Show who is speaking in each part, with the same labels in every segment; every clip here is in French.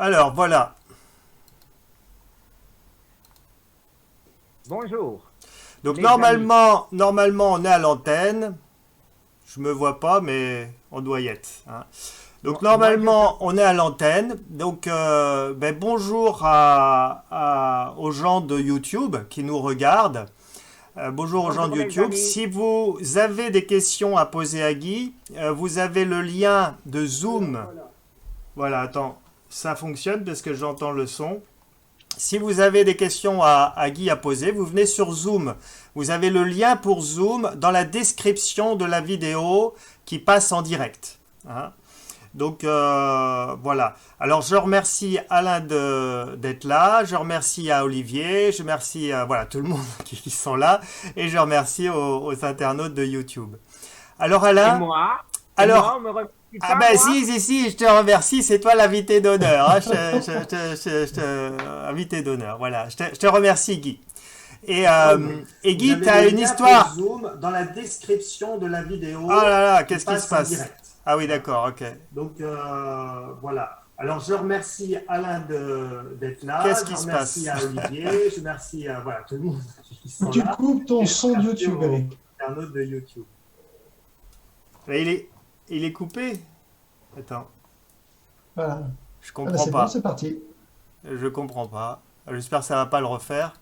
Speaker 1: Alors, voilà.
Speaker 2: Bonjour,
Speaker 1: Donc,
Speaker 2: les amis.
Speaker 1: normalement, on est à l'antenne. Je me vois pas, mais on doit y être, hein. Donc,
Speaker 2: Moi, je te...
Speaker 1: normalement, on est à l'antenne. Donc, ben, bonjour aux gens de YouTube qui nous regardent. Bonjour aux gens de
Speaker 2: Bonjour, les
Speaker 1: YouTube.
Speaker 2: amis.
Speaker 1: Si vous avez des questions à poser à Guy, vous avez le lien de Zoom. Voilà, attends, ça fonctionne parce que j'entends le son. Si vous avez des questions à Guy à poser, vous venez sur Zoom. Vous avez le lien pour Zoom dans la description de la vidéo qui passe en direct, hein. Donc voilà. Alors je remercie Alain d'être là, je remercie à Olivier, je remercie voilà tout le monde qui sont là et je remercie aux internautes de YouTube. Alors
Speaker 2: Et
Speaker 1: Alain,
Speaker 2: moi? Et moi,
Speaker 1: alors
Speaker 2: on me remercie
Speaker 1: ah
Speaker 2: pas,
Speaker 1: ben
Speaker 2: moi?
Speaker 1: si, je te remercie, c'est toi l'invité d'honneur, hein. Invité d'honneur, voilà. Je te remercie Guy.
Speaker 2: Oui, mais
Speaker 1: Et
Speaker 2: vous
Speaker 1: Guy,
Speaker 2: avez
Speaker 1: tu
Speaker 2: le
Speaker 1: as une
Speaker 2: lien pour
Speaker 1: histoire.
Speaker 2: Zoom dans la description de la
Speaker 1: Oh là
Speaker 2: vidéo
Speaker 1: là,
Speaker 2: qui
Speaker 1: qu'est-ce qui se
Speaker 2: passe en
Speaker 1: passe?
Speaker 2: direct.
Speaker 1: Ah oui,
Speaker 2: Hein.
Speaker 1: d'accord, ok.
Speaker 2: Donc, voilà. Alors, je remercie Alain d'être
Speaker 1: Qu'est-ce
Speaker 2: là. Je
Speaker 1: qui se
Speaker 2: remercie
Speaker 1: passe?
Speaker 2: à Olivier. Je remercie à voilà, tout le monde qui sont
Speaker 3: Tu
Speaker 2: là.
Speaker 3: coupes ton
Speaker 2: Et je
Speaker 3: son de
Speaker 2: remercie
Speaker 3: YouTube,
Speaker 2: aux
Speaker 3: Eric.
Speaker 2: internautes de YouTube.
Speaker 1: Mais il est coupé? Attends,
Speaker 3: Voilà.
Speaker 1: je
Speaker 3: Ah bah
Speaker 1: comprends
Speaker 3: c'est bon,
Speaker 1: pas.
Speaker 3: c'est parti.
Speaker 1: Je comprends pas. J'espère que ça va pas le refaire.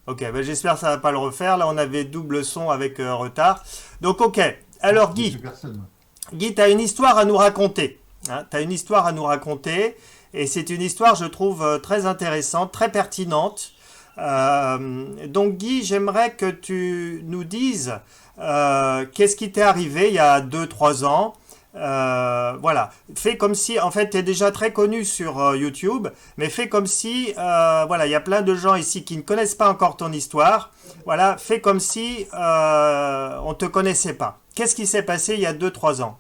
Speaker 1: Ok, ben j'espère que ça va pas le refaire. Là, on avait double son avec retard. Donc, ok. Alors,
Speaker 3: J'ai plus
Speaker 1: Guy,
Speaker 3: personne.
Speaker 1: Guy, tu as une histoire à nous raconter, hein. Tu as une histoire à nous raconter. Et c'est une histoire, je trouve, très intéressante, très pertinente. Donc, Guy, j'aimerais que tu nous dises qu'est-ce qui t'est arrivé il y a 2 3 ans. Voilà. Fais comme si, en fait, tu es déjà très connu sur YouTube, mais fais comme si, voilà, il y a plein de gens ici qui ne connaissent pas encore ton histoire. Voilà, fais comme si on te connaissait pas. Qu'est-ce qui s'est passé il y a 2 3 ans?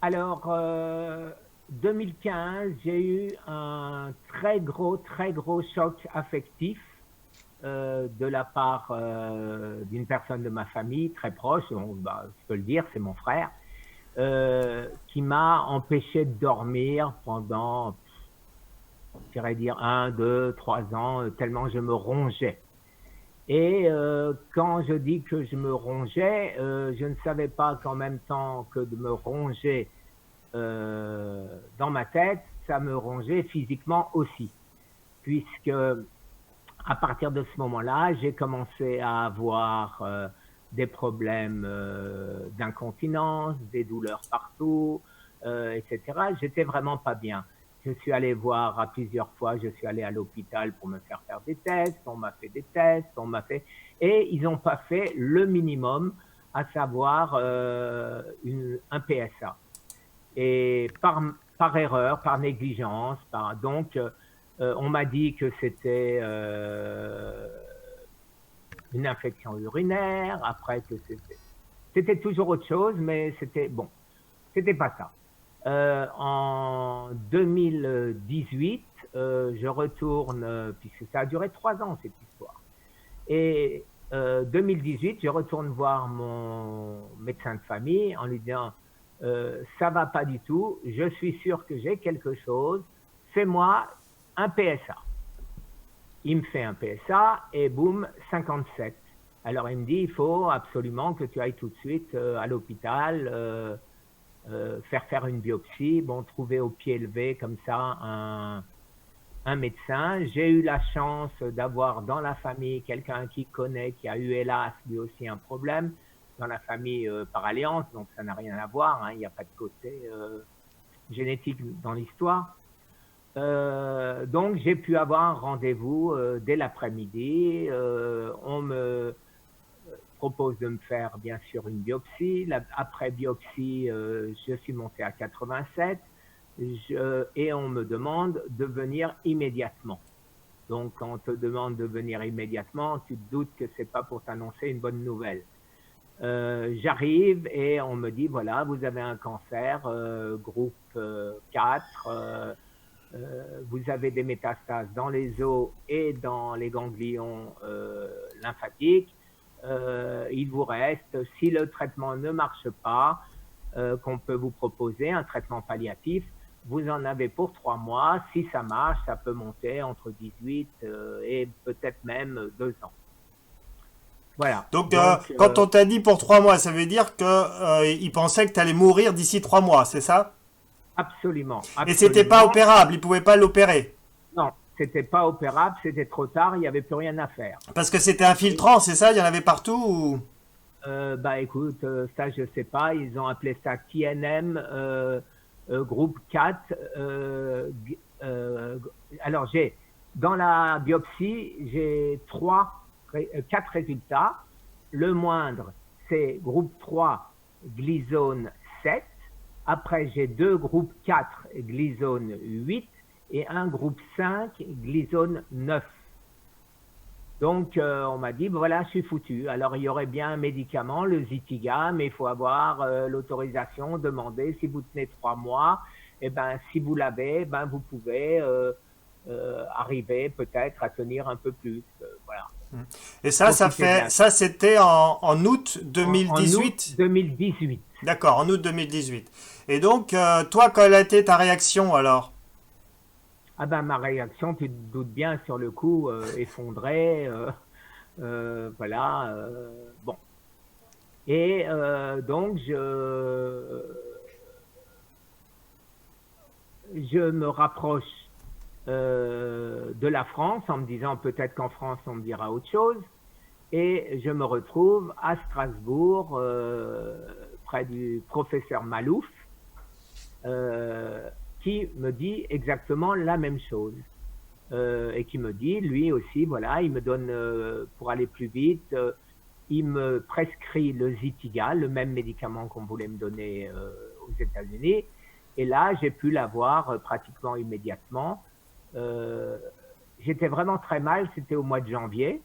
Speaker 2: Alors, 2015, j'ai eu un très gros choc affectif de la part d'une personne de ma famille très proche, bah, je peux le dire, c'est mon frère, qui m'a empêché de dormir pendant, j'irais dire, 1, 2, 3 ans, tellement je me rongeais. Et quand je dis que je me rongeais, je ne savais pas qu'en même temps que de me ronger dans ma tête, ça me rongeait physiquement aussi, puisque à partir de ce moment-là, j'ai commencé à avoir des problèmes d'incontinence, des douleurs partout, etc. J'étais vraiment pas bien. Je suis allé voir à plusieurs fois, je suis allé à l'hôpital pour me faire des tests, on m'a fait des tests, et ils n'ont pas fait le minimum, à savoir un PSA. Et par erreur, par négligence, donc on m'a dit que c'était une infection urinaire, après que c'était toujours autre chose, mais c'était bon, c'était pas ça. En 2018, je retourne, puisque ça a duré 3 ans cette histoire, et 2018, je retourne voir mon médecin de famille en lui disant ça va pas du tout, je suis sûr que j'ai quelque chose, fais-moi un PSA. Il me fait un PSA et boum, 57. Alors il me dit, il faut absolument que tu ailles tout de suite à l'hôpital, faire une biopsie, bon, trouver au pied levé comme ça un médecin. J'ai eu la chance d'avoir dans la famille quelqu'un qui connaît, qui a eu hélas lui aussi un problème dans la famille par alliance, donc ça n'a rien à voir, hein, il n'y a pas de côté génétique dans l'histoire. Donc j'ai pu avoir un rendez-vous dès l'après-midi. On me propose de me faire bien sûr une biopsie. Après biopsie, je suis monté à 87 et on me demande de venir immédiatement. Donc quand on te demande de venir immédiatement, tu te doutes que c'est pas pour t'annoncer une bonne nouvelle. J'arrive et on me dit voilà, vous avez un cancer groupe 4. Vous avez des métastases dans les os et dans les ganglions lymphatiques. Il vous reste, si le traitement ne marche pas, qu'on peut vous proposer un traitement palliatif vous en avez pour 3 mois. Si ça marche, ça peut monter entre 18 et peut-être même 2 ans. Voilà.
Speaker 1: Donc, quand on t'a dit pour 3 mois, ça veut dire que il pensait que tu allais mourir d'ici 3 mois, c'est ça?
Speaker 2: Absolument,
Speaker 1: Et c'était pas
Speaker 2: absolument.
Speaker 1: opérable, il pouvait pas l'opérer.
Speaker 2: Non, c'était pas opérable, c'était trop tard, il n'y avait plus rien à faire.
Speaker 1: Parce que c'était infiltrant, c'est ça? Il y en avait partout ou...
Speaker 2: Bah écoute, ça je sais pas, ils ont appelé ça TNM groupe 4. Alors dans la biopsie, j'ai 4 résultats. Le moindre, c'est groupe 3 glyzone 7. Après, j'ai 2 groupes 4 glyzone 8 et un groupe 5 glyzone 9. Donc, on m'a dit, voilà, je suis foutu. Alors, il y aurait bien un médicament, le Zytiga, mais il faut avoir l'autorisation, demander si vous tenez 3 mois. Et ben, si vous l'avez, ben, vous pouvez arriver peut-être à tenir un peu plus. Voilà.
Speaker 1: Et ça c'était en août
Speaker 2: En
Speaker 1: 2018.
Speaker 2: août 2018.
Speaker 1: D'accord, en août 2018. Et donc, toi, quelle a été ta réaction alors?
Speaker 2: Ah ben, ma réaction, tu te doutes bien, sur le coup, effondrée. Voilà. Bon. Et donc, je me rapproche de la France en me disant peut-être qu'en France, on me dira autre chose. Et je me retrouve à Strasbourg, près du professeur Malouf, qui me dit exactement la même chose. Et qui me dit, lui aussi, voilà, il me donne, pour aller plus vite, il me prescrit le Zytiga, le même médicament qu'on voulait me donner aux États-Unis. Et là, j'ai pu l'avoir pratiquement immédiatement. J'étais vraiment très mal, c'était au mois de janvier.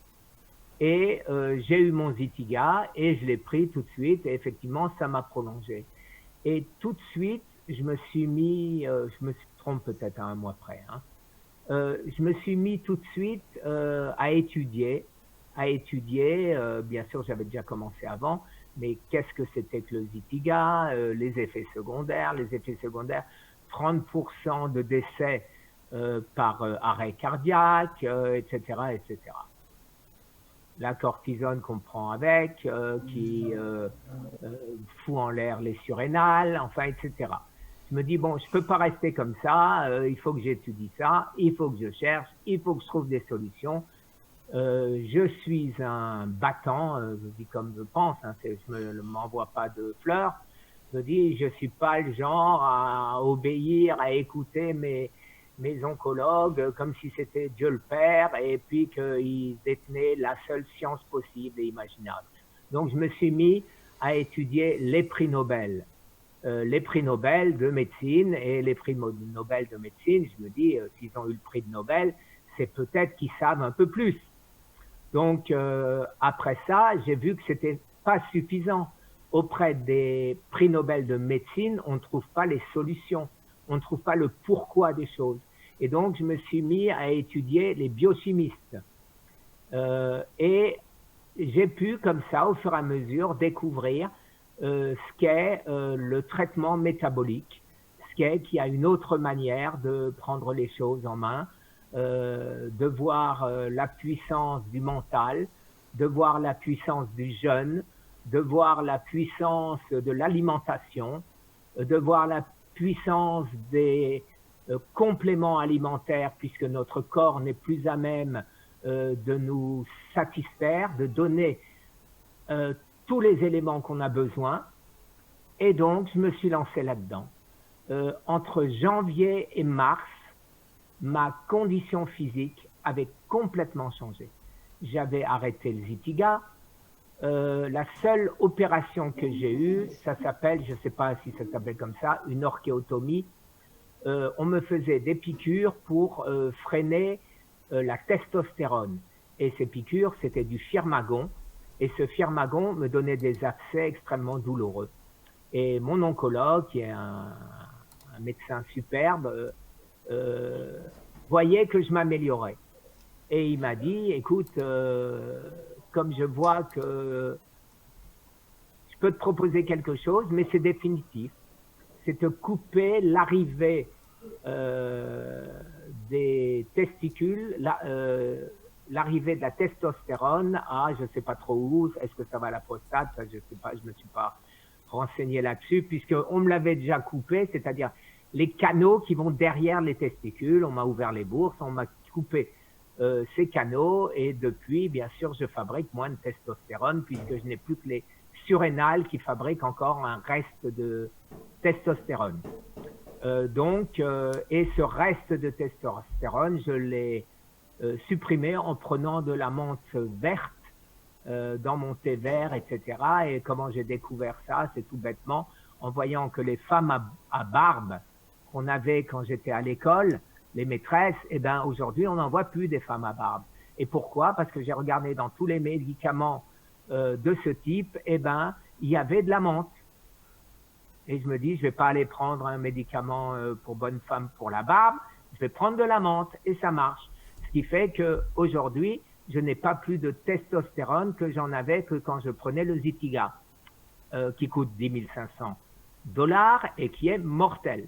Speaker 2: Et j'ai eu mon Zytiga et je l'ai pris tout de suite. Et effectivement, ça m'a prolongé. Et tout de suite, je me suis mis, je me trompe peut-être à un mois près, hein, je me suis mis tout de suite à étudier. Bien sûr, j'avais déjà commencé avant, mais qu'est-ce que c'était que le Zytiga, les effets secondaires, 30% de décès par arrêt cardiaque, etc., etc. La cortisone qu'on prend avec, qui fout en l'air les surrénales, enfin, etc. Je me dis, bon, je peux pas rester comme ça, il faut que j'étudie ça, il faut que je cherche, il faut que je trouve des solutions. Je suis un battant, je dis comme je pense, hein, je ne m'envoie pas de fleurs. Je me dis, je suis pas le genre à obéir, à écouter mes oncologues comme si c'était Dieu le Père et puis qu'ils détenaient la seule science possible et imaginable. Donc, je me suis mis à étudier les prix Nobel. Les prix Nobel de médecine et les prix Nobel de médecine, je me dis, s'ils ont eu le prix de Nobel, c'est peut-être qu'ils savent un peu plus. Donc, après ça, j'ai vu que c'était pas suffisant. Auprès des prix Nobel de médecine, on ne trouve pas les solutions. On ne trouve pas le pourquoi des choses. Et donc, je me suis mis à étudier les biochimistes. Et j'ai pu, comme ça, au fur et à mesure, découvrir ce qu'est le traitement métabolique, ce qu'est qu'il y a une autre manière de prendre les choses en main, de voir la puissance du mental, de voir la puissance du jeûne, de voir la puissance de l'alimentation, de voir la puissance des compléments alimentaires, puisque notre corps n'est plus à même de nous satisfaire, de donner tous les éléments qu'on a besoin. Et donc, je me suis lancé là-dedans. Entre janvier et mars, ma condition physique avait complètement changé. J'avais arrêté le Zytiga. La seule opération que j'ai eue, ça s'appelle, je ne sais pas si ça s'appelle comme ça, une orchéotomie. On me faisait des piqûres pour freiner la testostérone. Et ces piqûres, c'était du firmagon. Et ce firmagon me donnait des abcès extrêmement douloureux. Et mon oncologue, qui est un médecin superbe, voyait que je m'améliorais. Et il m'a dit, écoute, comme je vois que je peux te proposer quelque chose, mais c'est définitif. C'est te couper l'arrivée des testicules, l'arrivée de la testostérone à je ne sais pas trop où, est-ce que ça va à la prostate, ça, je ne sais pas, je ne me suis pas renseigné là-dessus, puisqu'on me l'avait déjà coupé, c'est-à-dire les canaux qui vont derrière les testicules, on m'a ouvert les bourses, on m'a coupé ces canaux, et depuis, bien sûr, je fabrique moins de testostérone, puisque je n'ai plus que les surrénales qui fabriquent encore un reste de testostérone. Et ce reste de testostérone, je l'ai supprimé en prenant de la menthe verte dans mon thé vert, etc. Et comment j'ai découvert ça, c'est tout bêtement en voyant que les femmes à barbe qu'on avait quand j'étais à l'école, les maîtresses, eh ben aujourd'hui on n'en voit plus des femmes à barbe. Et pourquoi? Parce que j'ai regardé dans tous les médicaments de ce type, eh ben il y avait de la menthe. Et je me dis, je vais pas aller prendre un médicament pour bonne femme pour la barbe, je vais prendre de la menthe et ça marche. Ce qui fait que aujourd'hui, je n'ai pas plus de testostérone que j'en avais que quand je prenais le Zytiga, qui coûte 10 500 $ et qui est mortel.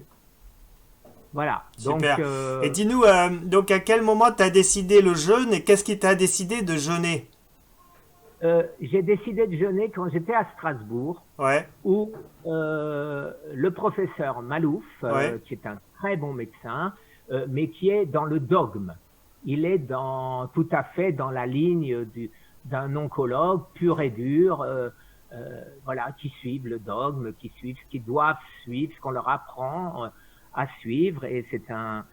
Speaker 2: Voilà.
Speaker 1: Super. Donc, et dis-nous, donc à quel moment tu as décidé le jeûne et qu'est-ce qui t'a décidé de jeûner?
Speaker 2: J'ai décidé de jeûner quand j'étais à Strasbourg,
Speaker 1: ouais.
Speaker 2: où le professeur Malouf,
Speaker 1: ouais.
Speaker 2: qui est un très bon médecin, mais qui est dans le dogme. Il est tout à fait dans la ligne d'un oncologue pur et dur, voilà, qui suivent le dogme, qui doivent suivre ce qu'on leur apprend à suivre. Et c'est un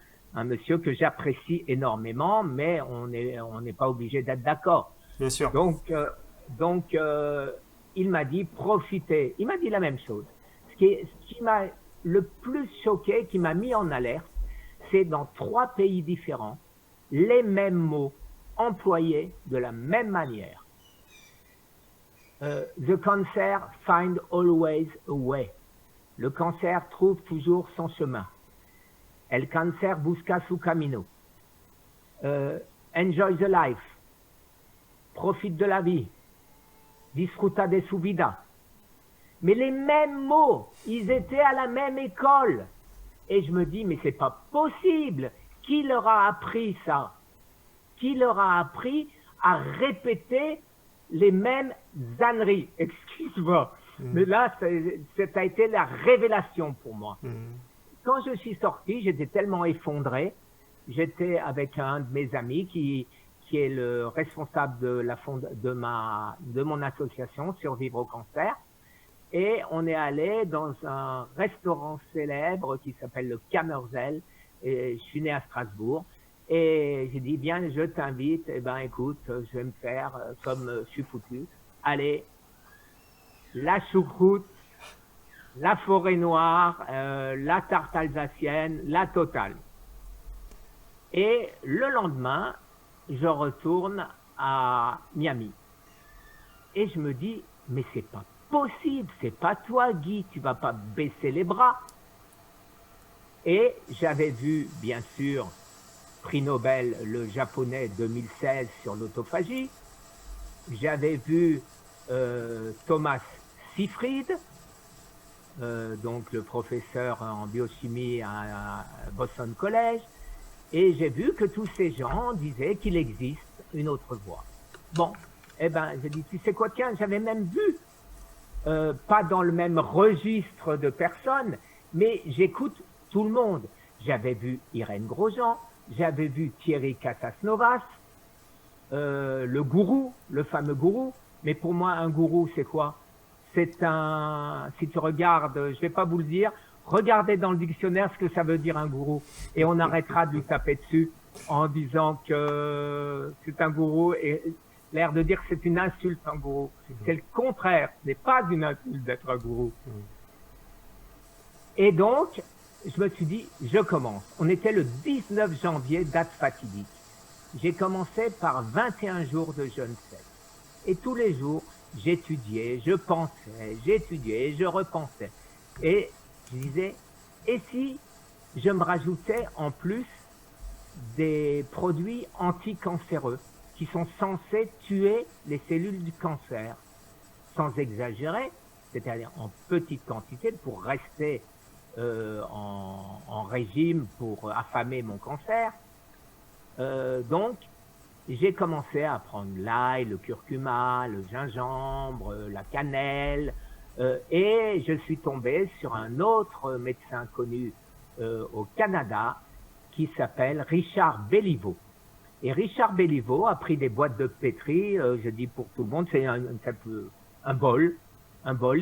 Speaker 2: monsieur que j'apprécie énormément, mais on n'est pas obligé d'être d'accord.
Speaker 1: Bien sûr.
Speaker 2: Donc, il m'a dit profitez. Il m'a dit la même chose. Ce qui m'a le plus choqué, qui m'a mis en alerte, c'est dans 3 pays différents, les mêmes mots employés de la même manière. The cancer find always a way. Le cancer trouve toujours son chemin. El cancer busca su camino. Enjoy the life. Profite de la vie. Disfruta de su vida. Mais les mêmes mots, ils étaient à la même école. Et je me dis, mais c'est pas possible. Qui leur a appris ça? Qui leur a appris à répéter les mêmes âneries? Excuse-moi. Mais là, ça a été la révélation pour moi. Quand je suis sorti, j'étais tellement effondré. J'étais avec un de mes amis qui est le responsable de mon association Survivre au cancer. Et on est allé dans un restaurant célèbre qui s'appelle le Kammerzell. Et je suis né à Strasbourg. Et j'ai dit, bien, je t'invite. Eh ben, écoute, je vais me faire comme je suis foutu. Allez, la choucroute, la forêt noire, la tarte alsacienne, la totale. Et le lendemain, je retourne à Miami. Et je me dis, mais c'est pas possible, c'est pas toi, Guy, tu vas pas baisser les bras. Et j'avais vu, bien sûr, prix Nobel, le japonais 2016 sur l'autophagie. J'avais vu Thomas Seyfried, donc le professeur en biochimie à Boston College. Et j'ai vu que tous ces gens disaient qu'il existe une autre voie. Bon, eh ben, j'ai dit, tu sais quoi, tiens, j'avais même vu, pas dans le même registre de personnes, mais j'écoute tout le monde. J'avais vu Irène Grosjean, j'avais vu Thierry Katasnovas, le gourou, le fameux gourou. Mais pour moi, un gourou, c'est quoi? C'est si tu regardes, je vais pas vous le dire, regardez dans le dictionnaire ce que ça veut dire un gourou. Et on arrêtera de lui taper dessus en disant que c'est un gourou et l'air de dire que c'est une insulte, un gourou. C'est le contraire, ce n'est pas une insulte d'être un gourou. Et donc, je me suis dit, je commence. On était le 19 janvier, date fatidique. J'ai commencé par 21 jours de jeûne sec. Et tous les jours, j'étudiais, je pensais, j'étudiais, je repensais. Et je disais, et si je me rajoutais en plus des produits anticancéreux qui sont censés tuer les cellules du cancer, sans exagérer, c'est-à-dire en petite quantité pour rester en régime pour affamer mon cancer. Donc, j'ai commencé à prendre l'ail, le curcuma, le gingembre, la cannelle, et je suis tombé sur un autre médecin connu au Canada qui s'appelle Richard Béliveau. Et Richard Béliveau a pris des boîtes de pétri, je dis pour tout le monde, c'est un bol,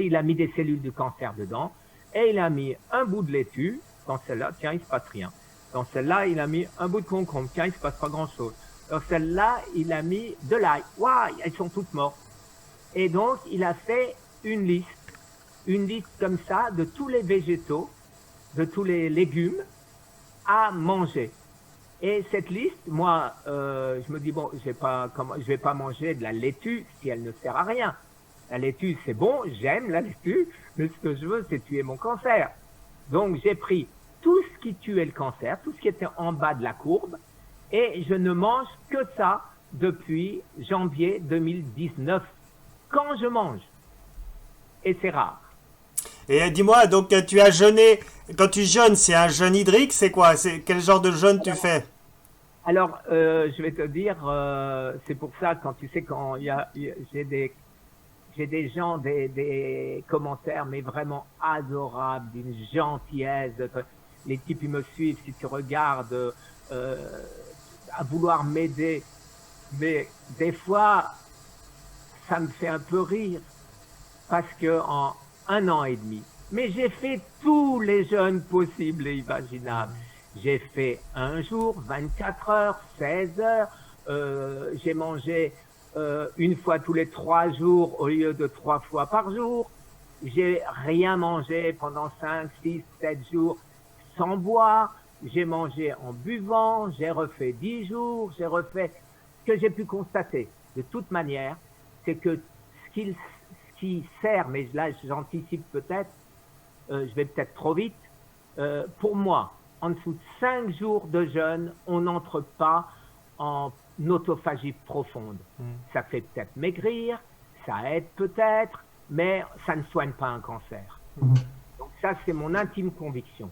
Speaker 2: il a mis des cellules du cancer dedans, et il a mis un bout de laitue, dans celle-là, tiens, il ne se passe rien. Dans celle-là, il a mis un bout de concombre, tiens, il ne se passe pas grand-chose. Dans celle-là, il a mis de l'ail, waouh, elles sont toutes mortes. Et donc, il a fait une liste comme ça de tous les végétaux, de tous les légumes à manger. Et cette liste, moi, je me dis, bon, je vais pas manger de la laitue si elle ne sert à rien. La laitue, c'est bon, j'aime la laitue, mais ce que je veux, c'est tuer mon cancer. Donc, j'ai pris tout ce qui tuait le cancer, tout ce qui était en bas de la courbe, et je ne mange que ça depuis janvier 2019, quand je mange. Et c'est rare.
Speaker 1: Et dis-moi, donc tu as jeûné, quand tu jeûnes, c'est un jeûne hydrique, c'est quoi? Quel genre de jeûne tu fais?
Speaker 2: Alors, je vais te dire, c'est pour ça, quand j'ai des gens, des commentaires, mais vraiment adorables, d'une gentillesse. Les types, ils me suivent, si tu regardes, à vouloir m'aider. Mais des fois, ça me fait un peu rire, parce que en 1 an et demi, mais j'ai fait tous les jeûnes possibles et imaginables. J'ai fait 1 jour, 24 heures, 16 heures, j'ai mangé 1 fois tous les 3 jours au lieu de 3 fois par jour. J'ai rien mangé pendant 5, 6, 7 jours sans boire. J'ai mangé en buvant, j'ai refait 10 jours, j'ai refait. Ce que j'ai pu constater, de toute manière, c'est que ce qui sert, mais là j'anticipe peut-être, je vais peut-être trop vite, pour moi, en dessous de 5 jours de jeûne, on n'entre pas en autophagie profonde. Ça fait peut-être maigrir, ça aide peut-être, mais ça ne soigne pas un cancer. Donc ça, c'est mon intime conviction.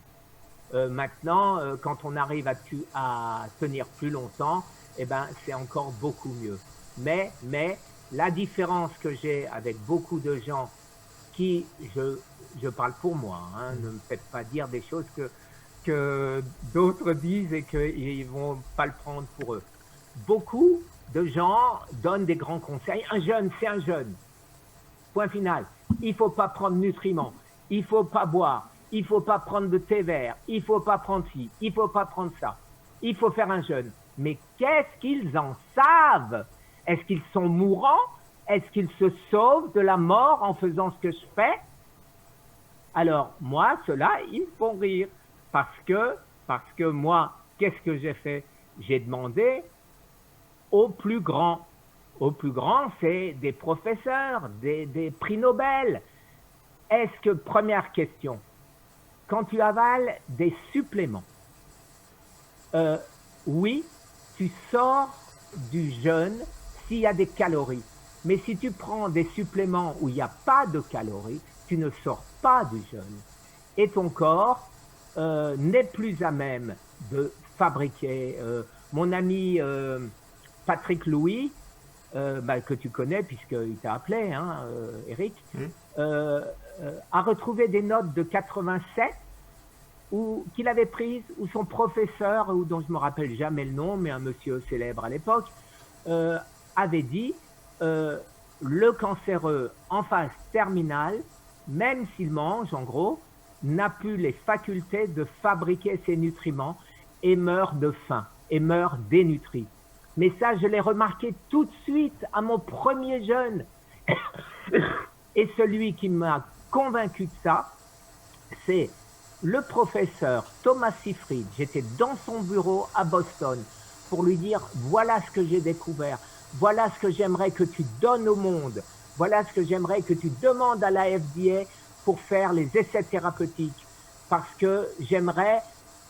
Speaker 2: Maintenant, quand on arrive à tenir plus longtemps, eh ben, c'est encore beaucoup mieux. Mais la différence que j'ai avec beaucoup de gens qui, je parle pour moi, hein, ne me faites pas dire des choses que d'autres disent et qu'ils vont pas le prendre pour eux. Beaucoup de gens donnent des grands conseils. Un jeûne, c'est un jeûne. Point final. Il faut pas prendre nutriments. Il faut pas boire. Il faut pas prendre de thé vert. Il faut pas prendre ci. Il faut pas prendre ça. Il faut faire un jeûne. Mais qu'est-ce qu'ils en savent? Est-ce qu'ils sont mourants? Est-ce qu'ils se sauvent de la mort en faisant ce que je fais? Alors, moi, ceux-là, ils me font rire. Parce que moi, qu'est-ce que j'ai fait? J'ai demandé aux plus grands. Aux plus grands, c'est des professeurs, des prix Nobel. Est-ce que, première question, quand tu avales des suppléments, oui, tu sors du jeûne s'il y a des calories. Mais si tu prends des suppléments où il n'y a pas de calories, tu ne sors pas du jeûne. Et ton corps n'est plus à même de fabriquer. Mon ami Patrick Louis, que tu connais puisqu'il t'a appelé, hein, Eric, a retrouvé des notes de 87 qu'il avait prises, où son professeur, dont je ne me rappelle jamais le nom, mais un monsieur célèbre à l'époque, avait dit le cancéreux en phase terminale, même s'il mange, en gros, n'a plus les facultés de fabriquer ses nutriments et meurt de faim, et meurt dénutri. Mais ça, je l'ai remarqué tout de suite à mon premier jeûne. Et celui qui m'a convaincu de ça, c'est le professeur Thomas Seyfried. J'étais dans son bureau à Boston pour lui dire « Voilà ce que j'ai découvert, voilà ce que j'aimerais que tu donnes au monde, voilà ce que j'aimerais que tu demandes à la FDA pour faire les essais thérapeutiques, parce que j'aimerais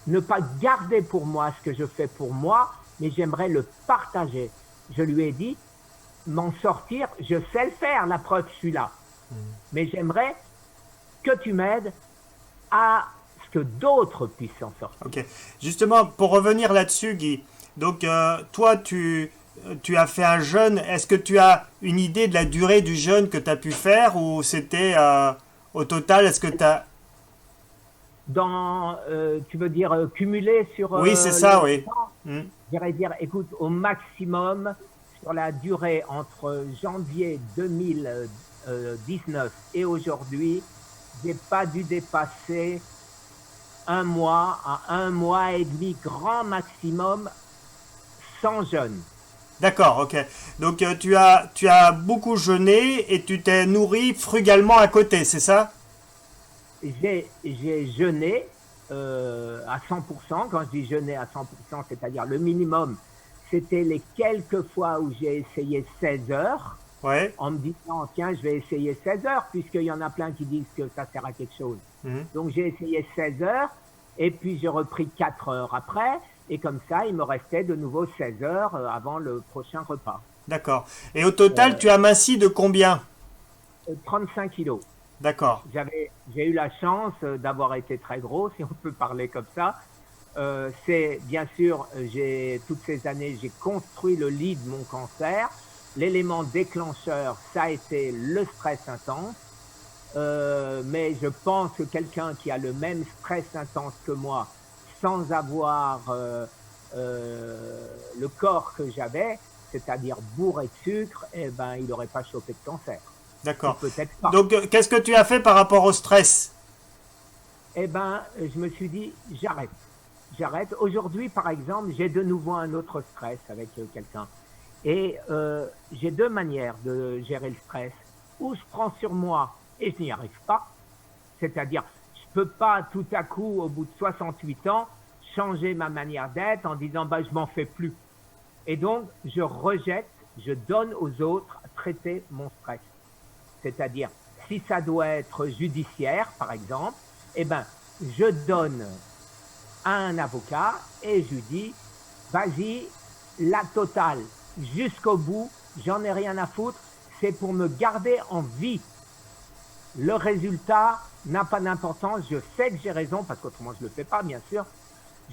Speaker 2: ne pas garder pour moi ce que je fais pour moi, mais j'aimerais le partager. » Je lui ai dit « M'en sortir, je sais le faire, la preuve, je suis là. Mais j'aimerais que tu m'aides à que d'autres puissent s'en sortir.
Speaker 1: Ok. Justement, pour revenir là-dessus, Guy, donc toi, tu as fait un jeûne. Est-ce que tu as une idée de la durée du jeûne que tu as pu faire ou c'était au total, est-ce que tu as...
Speaker 2: Tu veux dire cumulé sur
Speaker 1: Oui, c'est ça,
Speaker 2: le
Speaker 1: oui.
Speaker 2: temps? J'irais dire, écoute, au maximum, sur la durée entre janvier 2019 et aujourd'hui, j'ai pas dû dépasser un mois à un mois et demi, grand maximum, sans jeûne.
Speaker 1: D'accord, ok. Donc tu as beaucoup jeûné et tu t'es nourri frugalement à côté, c'est ça?
Speaker 2: J'ai jeûné à 100%. Quand je dis jeûner à 100%, c'est-à-dire le minimum, c'était les quelques fois où j'ai essayé 16 heures,
Speaker 1: Ouais.
Speaker 2: en me disant, tiens, je vais essayer 16 heures, puisqu'il y en a plein qui disent que ça sert à quelque chose.
Speaker 1: Mhm.
Speaker 2: Donc j'ai essayé 16 heures, et puis j'ai repris 4 heures après, et comme ça, il me restait de nouveau 16 heures avant le prochain repas.
Speaker 1: D'accord. Et au total, tu as minci de combien?
Speaker 2: 35 kilos.
Speaker 1: D'accord.
Speaker 2: J'ai eu la chance d'avoir été très gros, si on peut parler comme ça. C'est bien sûr, toutes ces années, j'ai construit le lit de mon cancer. L'élément déclencheur, ça a été le stress intense. Mais je pense que quelqu'un qui a le même stress intense que moi, sans avoir le corps que j'avais, c'est-à-dire bourré de sucre, eh ben, il n'aurait pas chopé de cancer.
Speaker 1: D'accord.
Speaker 2: Peut-être pas.
Speaker 1: Donc, qu'est-ce que tu as fait par rapport au stress?
Speaker 2: Eh ben, je me suis dit, j'arrête. J'arrête. Aujourd'hui, par exemple, j'ai de nouveau un autre stress avec quelqu'un. Et j'ai deux manières de gérer le stress. Ou je prends sur moi et je n'y arrive pas. C'est-à-dire, je peux pas tout à coup, au bout de 68 ans, changer ma manière d'être en disant, bah, je m'en fais plus. Et donc, je rejette, je donne aux autres à traiter mon stress. C'est-à-dire, si ça doit être judiciaire, par exemple, eh ben, je donne à un avocat et je lui dis, vas-y, la totale, jusqu'au bout, j'en ai rien à foutre, c'est pour me garder en vie. Le résultat n'a pas d'importance, je sais que j'ai raison, parce qu'autrement je ne le fais pas, bien sûr.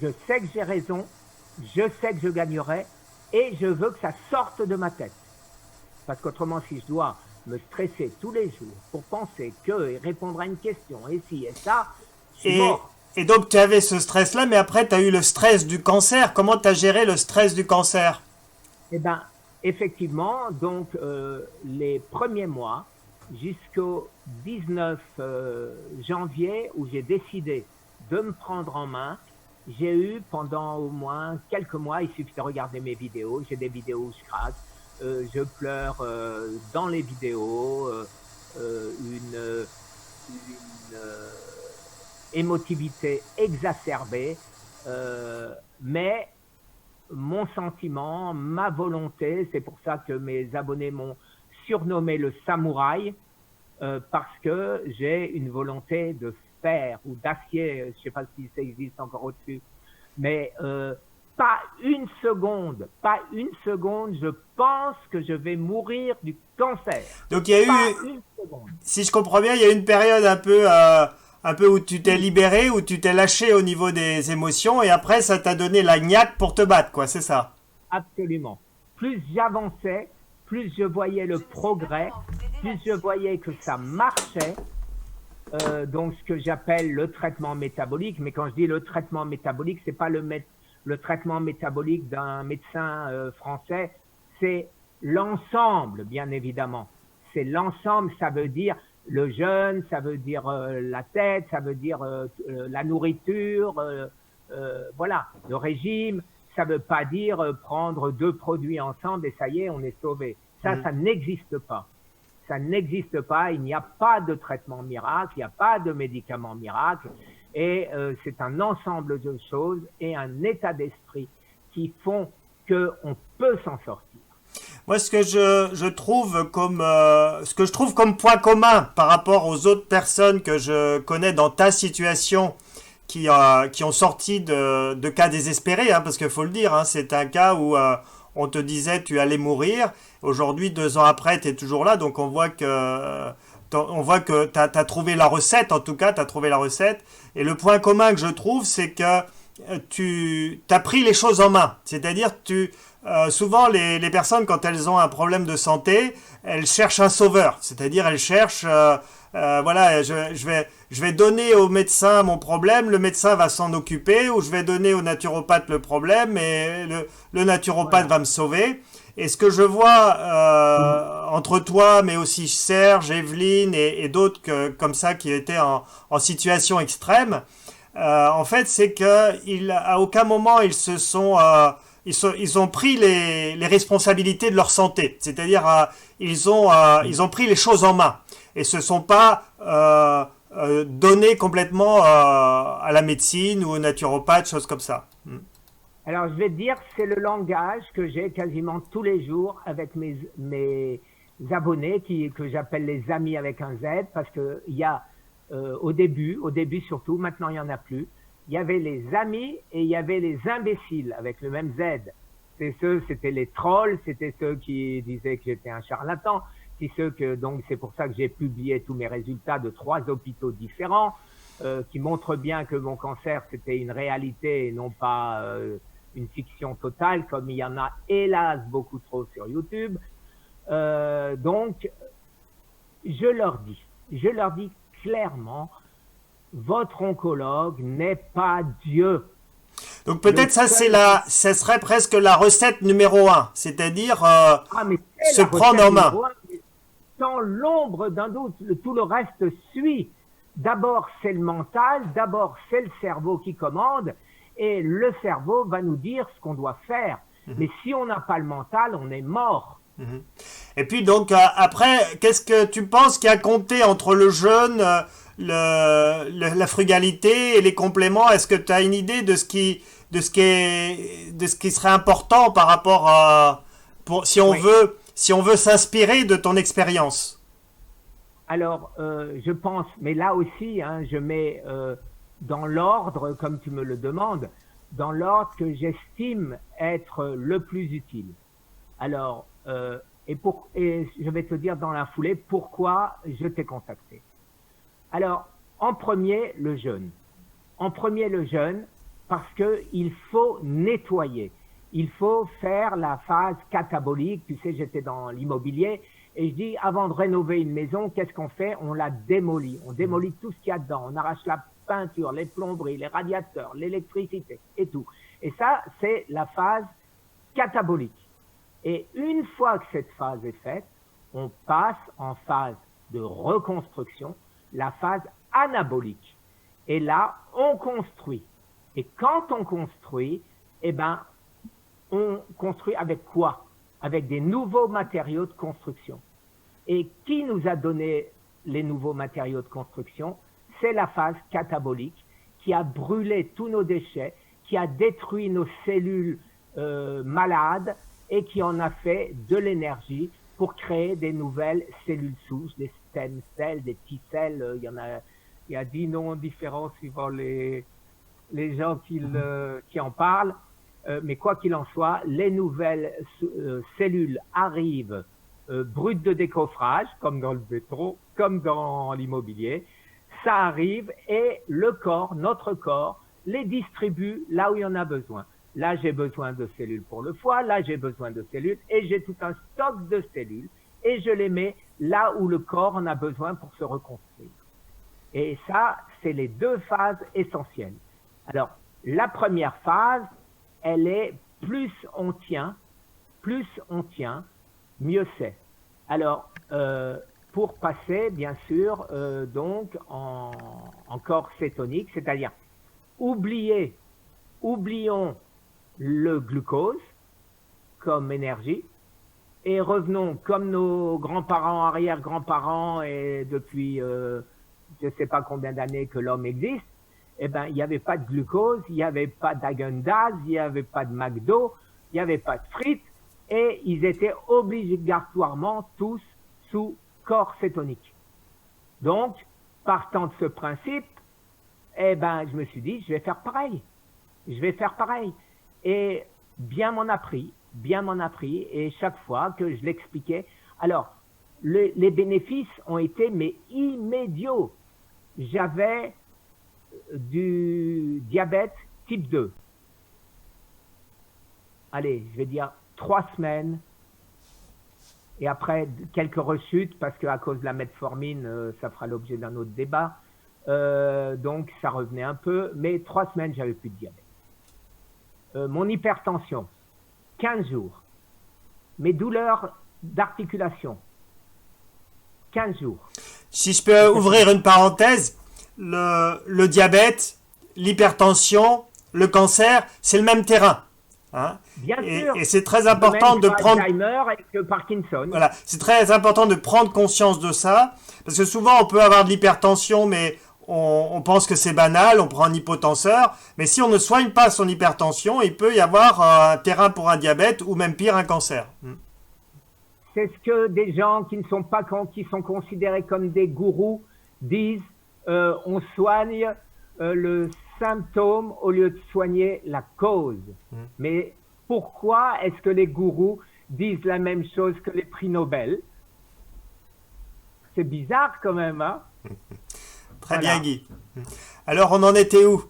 Speaker 2: Je sais que j'ai raison, je sais que je gagnerai, et je veux que ça sorte de ma tête. Parce qu'autrement, si je dois me stresser tous les jours pour penser que, et répondre à une question, et ci et ça, je suis mort.
Speaker 1: Et donc, tu avais ce stress-là, mais après, tu as eu le stress du cancer. Comment tu as géré le stress du cancer?
Speaker 2: Eh bien, effectivement, donc, les premiers mois, jusqu'au 19 janvier, où j'ai décidé de me prendre en main, j'ai eu pendant au moins quelques mois, il suffit de regarder mes vidéos, j'ai des vidéos où je craque, je pleure dans les vidéos, une émotivité exacerbée, mais mon sentiment, ma volonté, c'est pour ça que mes abonnés m'ont surnommé le samouraï, parce que j'ai une volonté de fer ou d'acier, je ne sais pas si ça existe encore au-dessus, mais pas une seconde, je pense que je vais mourir du cancer.
Speaker 1: Donc il y a eu, si je comprends bien, il y a eu une période un peu où tu t'es libéré, où tu t'es lâché au niveau des émotions, et après ça t'a donné la niaque pour te battre, quoi, c'est ça?
Speaker 2: Absolument. Plus j'avançais, plus je voyais le progrès, plus je voyais que ça marchait. Donc ce que j'appelle le traitement métabolique, mais quand je dis le traitement métabolique, c'est pas le traitement métabolique d'un médecin français, c'est l'ensemble, bien évidemment. C'est l'ensemble, ça veut dire le jeûne, ça veut dire la tête, ça veut dire la nourriture, voilà, le régime. Ça veut pas dire prendre deux produits ensemble et ça y est, on est sauvé. Ça n'existe pas. Ça n'existe pas, il n'y a pas de traitement miracle, il n'y a pas de médicament miracle, et c'est un ensemble de choses et un état d'esprit qui font qu'on peut s'en sortir.
Speaker 1: Moi, ce que je trouve comme point commun par rapport aux autres personnes que je connais dans ta situation, qui ont sorti de cas désespérés, hein, parce qu'il faut le dire, hein, c'est un cas où on te disait tu allais mourir. Aujourd'hui, 2 ans après, tu es toujours là, donc on voit que on voit que tu as trouvé la recette, en tout cas, tu as trouvé la recette. Et le point commun que je trouve, c'est que tu as pris les choses en main. C'est-à-dire, souvent, les personnes, quand elles ont un problème de santé, elles cherchent un sauveur. C'est-à-dire, elles cherchent, voilà, je vais donner au médecin mon problème, le médecin va s'en occuper, ou je vais donner au naturopathe le problème, et le naturopathe va me sauver. Et ce que je vois entre toi, mais aussi Serge, Evelyne et d'autres comme ça qui étaient en situation extrême, en fait, c'est que à aucun moment ils ont pris les responsabilités de leur santé. C'est-à-dire, ils ont pris les choses en main et se sont pas donnés complètement à la médecine ou au naturopathe, choses comme ça.
Speaker 2: Alors, je vais te dire, c'est le langage que j'ai quasiment tous les jours avec mes abonnés que j'appelle les amis avec un Z, parce que il y a au début surtout, maintenant il y en a plus. Il y avait les amis et il y avait les imbéciles avec le même Z. C'était les trolls, c'était ceux qui disaient que j'étais un charlatan. Donc c'est pour ça que j'ai publié tous mes résultats de 3 hôpitaux différents, qui montrent bien que mon cancer c'était une réalité et non pas une fiction totale, comme il y en a hélas beaucoup trop sur YouTube. Donc je leur dis clairement, votre oncologue n'est pas Dieu.
Speaker 1: Donc peut-être ça serait presque la recette numéro 1, c'est-à-dire se prendre en main.
Speaker 2: Sans l'ombre d'un doute, tout le reste suit. D'abord c'est le mental, d'abord c'est le cerveau qui commande, et le cerveau va nous dire ce qu'on doit faire. Mais si on n'a pas le mental, on est mort.
Speaker 1: Et puis donc après, qu'est-ce que tu penses qui a compté entre le jeûne, la frugalité et les compléments? Est-ce que tu as une idée de ce qui serait important par rapport à si on veut s'inspirer de ton expérience?
Speaker 2: Alors je pense, mais là aussi je mets dans l'ordre, comme tu me le demandes, dans l'ordre que j'estime être le plus utile. Alors et je vais te dire dans la foulée pourquoi je t'ai contacté. Alors, en premier, le jeûne. Parce qu'il faut nettoyer. Il faut faire la phase catabolique. Tu sais, j'étais dans l'immobilier et je dis, avant de rénover une maison, qu'est-ce qu'on fait? On la démolit. On démolit tout ce qu'il y a dedans. On arrache la peinture, les plomberies, les radiateurs, l'électricité et tout. Et ça, c'est la phase catabolique. Et une fois que cette phase est faite, on passe en phase de reconstruction, la phase anabolique. Et là, on construit. Et quand on construit, on construit avec quoi? Avec des nouveaux matériaux de construction. Et qui nous a donné les nouveaux matériaux de construction? C'est la phase catabolique qui a brûlé tous nos déchets, qui a détruit nos cellules malades et qui en a fait de l'énergie pour créer des nouvelles cellules souches, des stem cells, des T-cells. Il y a 10 noms différents suivant les gens qui en parlent. Mais quoi qu'il en soit, les nouvelles cellules arrivent brutes de décoffrage, comme dans le béton, comme dans l'immobilier. Ça arrive et le corps, notre corps, les distribue là où il y en a besoin. Là, j'ai besoin de cellules pour le foie, là, j'ai besoin de cellules et j'ai tout un stock de cellules et je les mets là où le corps en a besoin pour se reconstruire. Et ça, c'est les 2 phases essentielles. Alors, la première phase, elle est plus on tient, mieux c'est. Alors, pour passer, bien sûr, donc en corps cétonique, c'est-à-dire oublions le glucose comme énergie et revenons comme nos grands-parents, arrière-grands-parents et depuis je ne sais pas combien d'années que l'homme existe, il n'y avait pas de glucose, il n'y avait pas d'Haagen-Dazs, il n'y avait pas de McDo, il n'y avait pas de frites et ils étaient obligatoirement tous sous corps cétonique. Donc, partant de ce principe, je me suis dit, je vais faire pareil. Et bien m'en a pris. Et chaque fois que je l'expliquais, alors, les bénéfices ont été mais immédiats. J'avais du diabète type 2. Allez, je vais dire 3 semaines. Et après, quelques rechutes, parce qu'à cause de la metformine, ça fera l'objet d'un autre débat. Donc, ça revenait un peu. Mais 3 semaines, j'avais plus de diabète. Mon hypertension, 15 jours. Mes douleurs d'articulation, 15 jours.
Speaker 1: Si je peux ouvrir une parenthèse, le diabète, l'hypertension, le cancer, c'est le même terrain. Hein,
Speaker 2: bien sûr.
Speaker 1: Et c'est très important de prendre.
Speaker 2: Alzheimer et que Parkinson.
Speaker 1: Voilà, c'est très important de prendre conscience de ça, parce que souvent on peut avoir de l'hypertension, mais on pense que c'est banal, on prend un hypotenseur, mais si on ne soigne pas son hypertension, il peut y avoir un terrain pour un diabète ou même pire un cancer.
Speaker 2: C'est ce que des gens qui ne sont pas qui sont considérés comme des gourous disent. On soigne le symptôme au lieu de soigner la cause. Mais pourquoi est-ce que les gourous disent la même chose que les prix Nobel? C'est bizarre quand même, hein?
Speaker 1: Très bien, Guy. Alors, on en était où?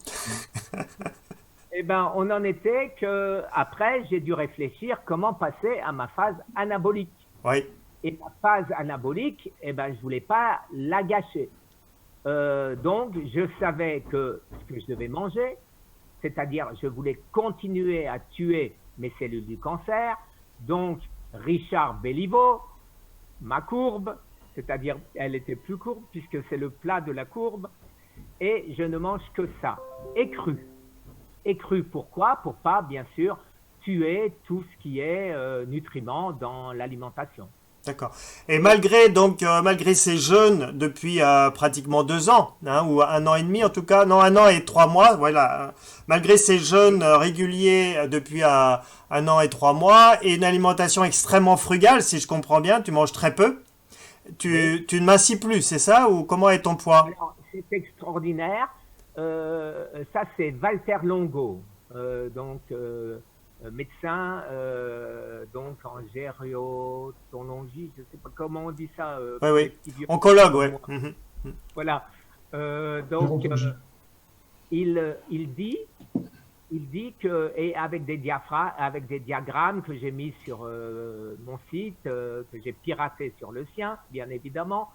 Speaker 2: Eh ben, on en était que après, j'ai dû réfléchir comment passer à ma phase anabolique.
Speaker 1: Oui.
Speaker 2: Et ma phase anabolique, eh ben, je voulais pas la gâcher. Donc, je savais que ce que je devais manger, c'est-à-dire je voulais continuer à tuer mes cellules du cancer. Donc, Richard Béliveau, ma courbe, c'est-à-dire elle était plus courbe puisque c'est le plat de la courbe. Et je ne mange que ça, et cru. Et cru, pourquoi? Pour pas, bien sûr, tuer tout ce qui est nutriments dans l'alimentation.
Speaker 1: D'accord. Et malgré ces jeûnes depuis pratiquement 2 ans, hein, ou 1 an et demi en tout cas, non, 1 an et 3 mois, voilà. Malgré ces jeûnes réguliers depuis 1 an et 3 mois, et une alimentation extrêmement frugale, si je comprends bien, tu manges très peu, tu ne m'assis plus, c'est ça? Ou comment est ton poids?
Speaker 2: Alors, c'est extraordinaire. Ça, c'est Walter Longo, médecin, donc en gérontologie, je ne sais pas comment on dit ça.
Speaker 1: Oui. Oncologue, oui.
Speaker 2: Voilà. Donc, il dit que, et avec des diagrammes que j'ai mis sur mon site, que j'ai piraté sur le sien, bien évidemment.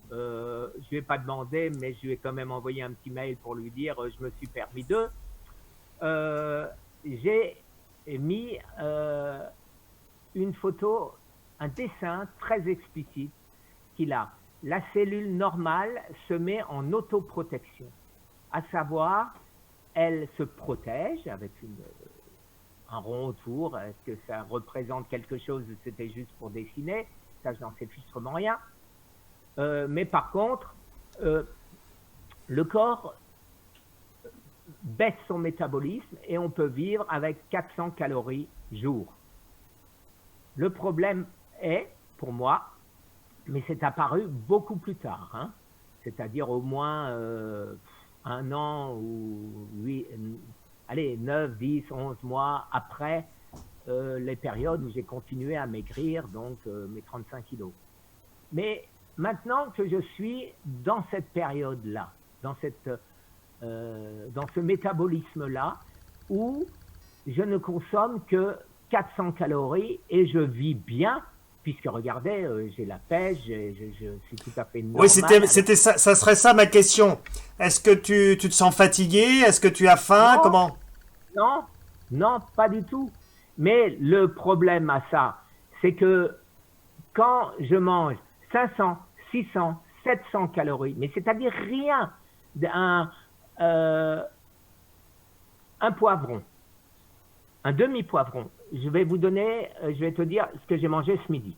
Speaker 2: Je ne lui ai pas demandé, mais je lui ai quand même envoyé un petit mail pour lui dire je me suis permis d'eux. J'ai mis une photo, un dessin très explicite qu'il a. La cellule normale se met en autoprotection, à savoir, elle se protège avec un rond autour. Est-ce que ça représente quelque chose? C'était juste pour dessiner, ça je n'en sais fichtrement rien. Mais par contre, le corps baisse son métabolisme et on peut vivre avec 400 calories jour. Le problème est, pour moi, mais c'est apparu beaucoup plus tard, hein, c'est-à-dire au moins 1 an ou 9, 10, 11 mois après les périodes où j'ai continué à maigrir, donc mes 35 kilos. Mais maintenant que je suis dans cette période-là, dans ce métabolisme-là, où je ne consomme que 400 calories et je vis bien, puisque regardez, j'ai la pêche, je suis tout à fait normal.
Speaker 1: Oui, c'était ça serait ça ma question. Est-ce que tu te sens fatigué? Est-ce que tu as faim?
Speaker 2: Non,
Speaker 1: comment?
Speaker 2: Non, pas du tout. Mais le problème à ça, c'est que quand je mange 500, 600, 700 calories, mais c'est-à-dire rien, un poivron, un demi-poivron, je vais te dire ce que j'ai mangé ce midi.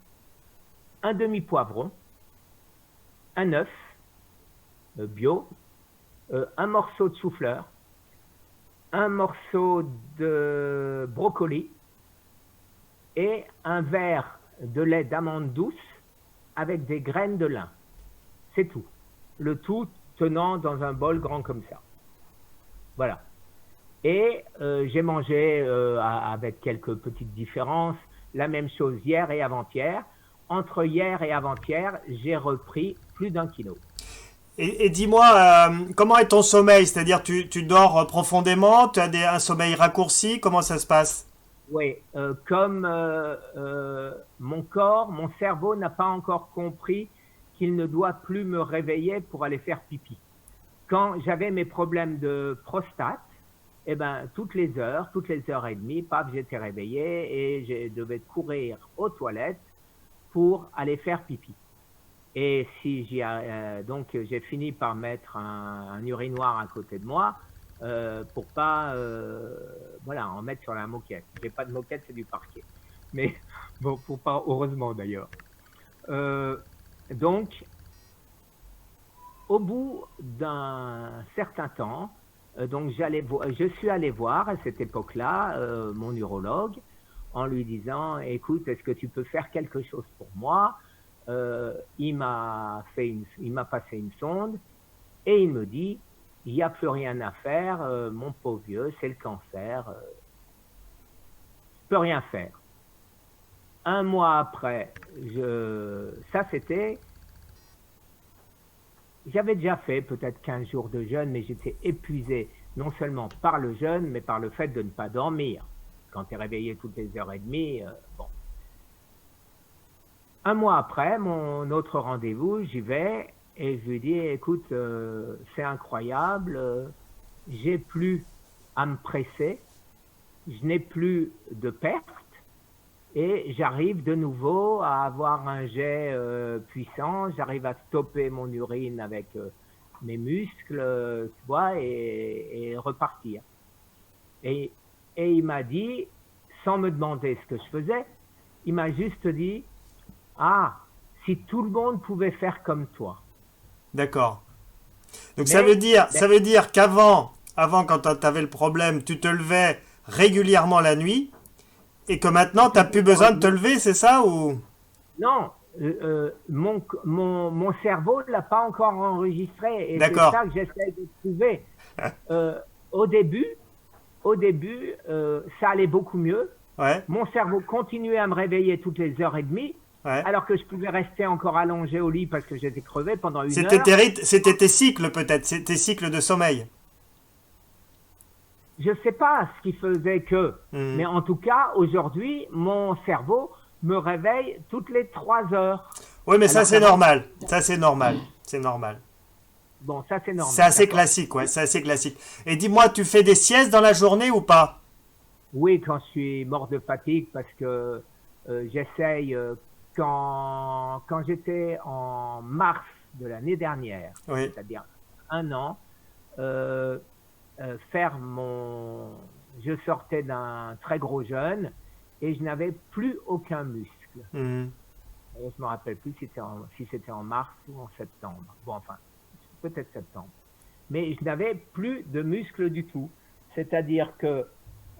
Speaker 2: Un demi-poivron, un œuf bio, un morceau de chou-fleur, un morceau de brocoli et un verre de lait d'amande douce avec des graines de lin. C'est tout. Le tout tenant dans un bol grand comme ça. Voilà. Et j'ai mangé avec quelques petites différences la même chose hier et avant-hier. entre hier et avant-hier, j'ai repris plus d'1 kilo.
Speaker 1: Et dis-moi, comment est ton sommeil? C'est-à-dire, tu dors profondément, tu as un sommeil raccourci, comment ça se passe?
Speaker 2: Oui, comme mon corps, mon cerveau n'a pas encore compris qu'il ne doit plus me réveiller pour aller faire pipi. Quand j'avais mes problèmes de prostate, eh ben, toutes les heures et demie, paf, j'étais réveillé et je devais courir aux toilettes pour aller faire pipi. Et si donc j'ai fini par mettre un urinoir à côté de moi pour pas voilà, en mettre sur la moquette. J'ai pas de moquette, c'est du parquet. Mais bon, pour pas, heureusement d'ailleurs. Donc, au bout d'un certain temps, donc je suis allé voir à cette époque-là mon urologue en lui disant, écoute, est-ce que tu peux faire quelque chose pour moi? Il m'a passé une sonde et il me dit, il n'y a plus rien à faire, mon pauvre vieux, c'est le cancer, je peux rien faire. Un mois après, j'avais déjà fait peut-être 15 jours de jeûne, mais j'étais épuisé, non seulement par le jeûne, mais par le fait de ne pas dormir. Quand tu es réveillé toutes les heures et demie, bon. Un mois après, mon autre rendez-vous, j'y vais et je lui dis, écoute, c'est incroyable, j'ai plus à me presser, je n'ai plus de perte et j'arrive de nouveau à avoir un jet puissant, j'arrive à stopper mon urine avec mes muscles, tu vois, et repartir. Et il m'a dit, sans me demander ce que je faisais, il m'a juste dit, ah, si tout le monde pouvait faire comme toi.
Speaker 1: D'accord. Donc ça veut dire qu'avant, quand tu avais le problème, tu te levais régulièrement la nuit et que maintenant tu n'as plus besoin de te lever, c'est ça ou?
Speaker 2: Non, mon cerveau ne l'a pas encore enregistré et c'est
Speaker 1: D'accord.
Speaker 2: ça que j'essaie de trouver. Au début, ça allait beaucoup mieux.
Speaker 1: Ouais,
Speaker 2: Mon cerveau continuait à me réveiller toutes les heures et demie.
Speaker 1: ouais.
Speaker 2: Alors que je pouvais rester encore allongé au lit parce que j'étais crevé pendant une heure.
Speaker 1: C'était tes cycles peut-être, tes cycles de sommeil.
Speaker 2: Je ne sais pas ce qui faisait que, mais en tout cas, aujourd'hui, mon cerveau me réveille toutes les 3 heures.
Speaker 1: Oui, mais ça
Speaker 2: Alors
Speaker 1: c'est
Speaker 2: qu'avant-
Speaker 1: normal. Ça c'est normal. C'est normal.
Speaker 2: Bon, ça c'est normal.
Speaker 1: C'est assez
Speaker 2: d'accord.
Speaker 1: classique, ouais, c'est assez classique. Et dis-moi, tu fais des siestes dans la journée ou pas?
Speaker 2: Oui, quand je suis mort de fatigue parce que j'essaye, quand j'étais en mars de l'année dernière,
Speaker 1: Oui,
Speaker 2: c'est-à-dire 1 an, je sortais d'un très gros jeûne et je n'avais plus aucun muscle.
Speaker 1: mhm,
Speaker 2: Et je ne me rappelle plus si c'était en mars ou en septembre. Bon, enfin, peut-être septembre. Mais je n'avais plus de muscles du tout. C'est-à-dire que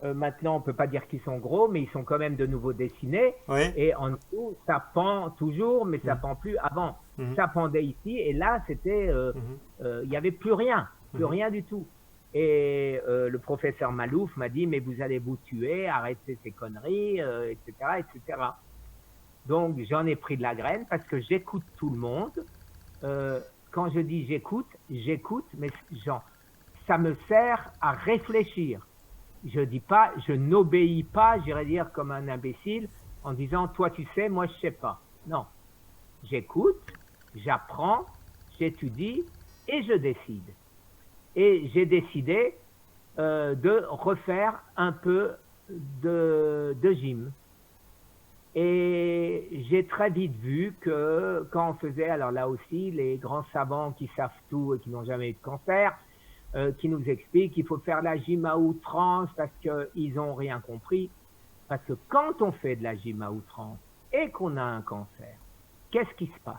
Speaker 2: maintenant, on ne peut pas dire qu'ils sont gros, mais ils sont quand même de nouveau dessinés.
Speaker 1: oui,
Speaker 2: Et en dessous, ça pend toujours, mais ça pend plus avant.
Speaker 1: mhm,
Speaker 2: Ça pendait ici, et là, il n'y avait plus rien du tout. Et le professeur Malouf m'a dit, mais vous allez vous tuer, arrêtez ces conneries, etc., etc. Donc, j'en ai pris de la graine parce que j'écoute tout le monde. Quand je dis j'écoute, mais ça me sert à réfléchir. Je dis pas, je n'obéis pas, j'irais dire comme un imbécile, en disant toi tu sais, moi je sais pas. Non, j'écoute, j'apprends, j'étudie et je décide. Et j'ai décidé de refaire un peu de gym. Et j'ai très vite vu que quand on faisait, alors là aussi, les grands savants qui savent tout et qui n'ont jamais eu de cancer, qui nous expliquent qu'il faut faire la gym à outrance parce qu'ils n'ont rien compris. Parce que quand on fait de la gym à outrance et qu'on a un cancer, qu'est-ce qui se passe?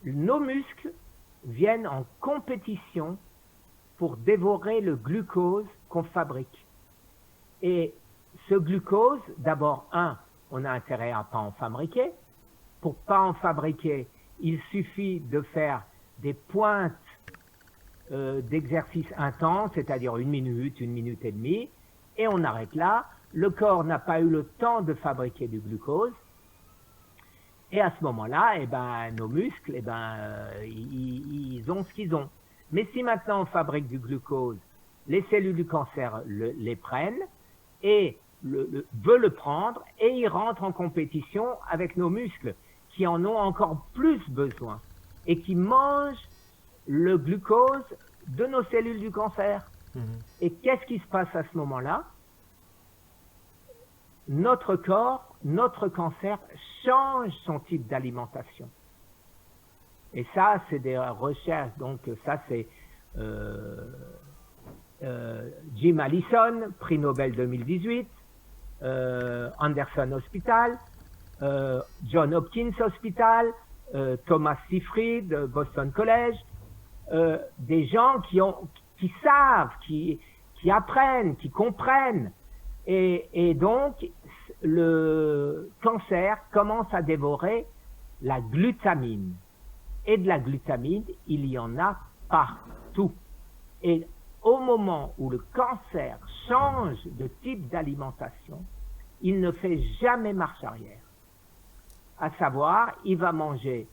Speaker 2: Nos muscles viennent en compétition pour dévorer le glucose qu'on fabrique. Et ce glucose, d'abord, on a intérêt à ne pas en fabriquer. Pour ne pas en fabriquer, il suffit de faire des pointes d'exercice intense, c'est-à-dire 1 minute, 1 minute et demie, et on arrête là. Le corps n'a pas eu le temps de fabriquer du glucose. Et à ce moment-là, eh ben, nos muscles, eh ben, ils ont ce qu'ils ont. Mais si maintenant on fabrique du glucose, les cellules du cancer les prennent et veulent le prendre et ils rentrent en compétition avec nos muscles qui en ont encore plus besoin et qui mangent le glucose de nos cellules du cancer. Et qu'est-ce qui se passe à ce moment-là? Notre corps, notre cancer change son type d'alimentation. Et ça, c'est des recherches, donc ça c'est Jim Allison, prix Nobel 2018, Anderson Hospital, John Hopkins Hospital, Thomas Seyfried, Boston College, des gens qui savent, qui apprennent, qui comprennent. Et donc, le cancer commence à dévorer la glutamine. Et de la glutamine, il y en a partout. Et au moment où le cancer change de type d'alimentation, il ne fait jamais marche arrière. À savoir, il va manger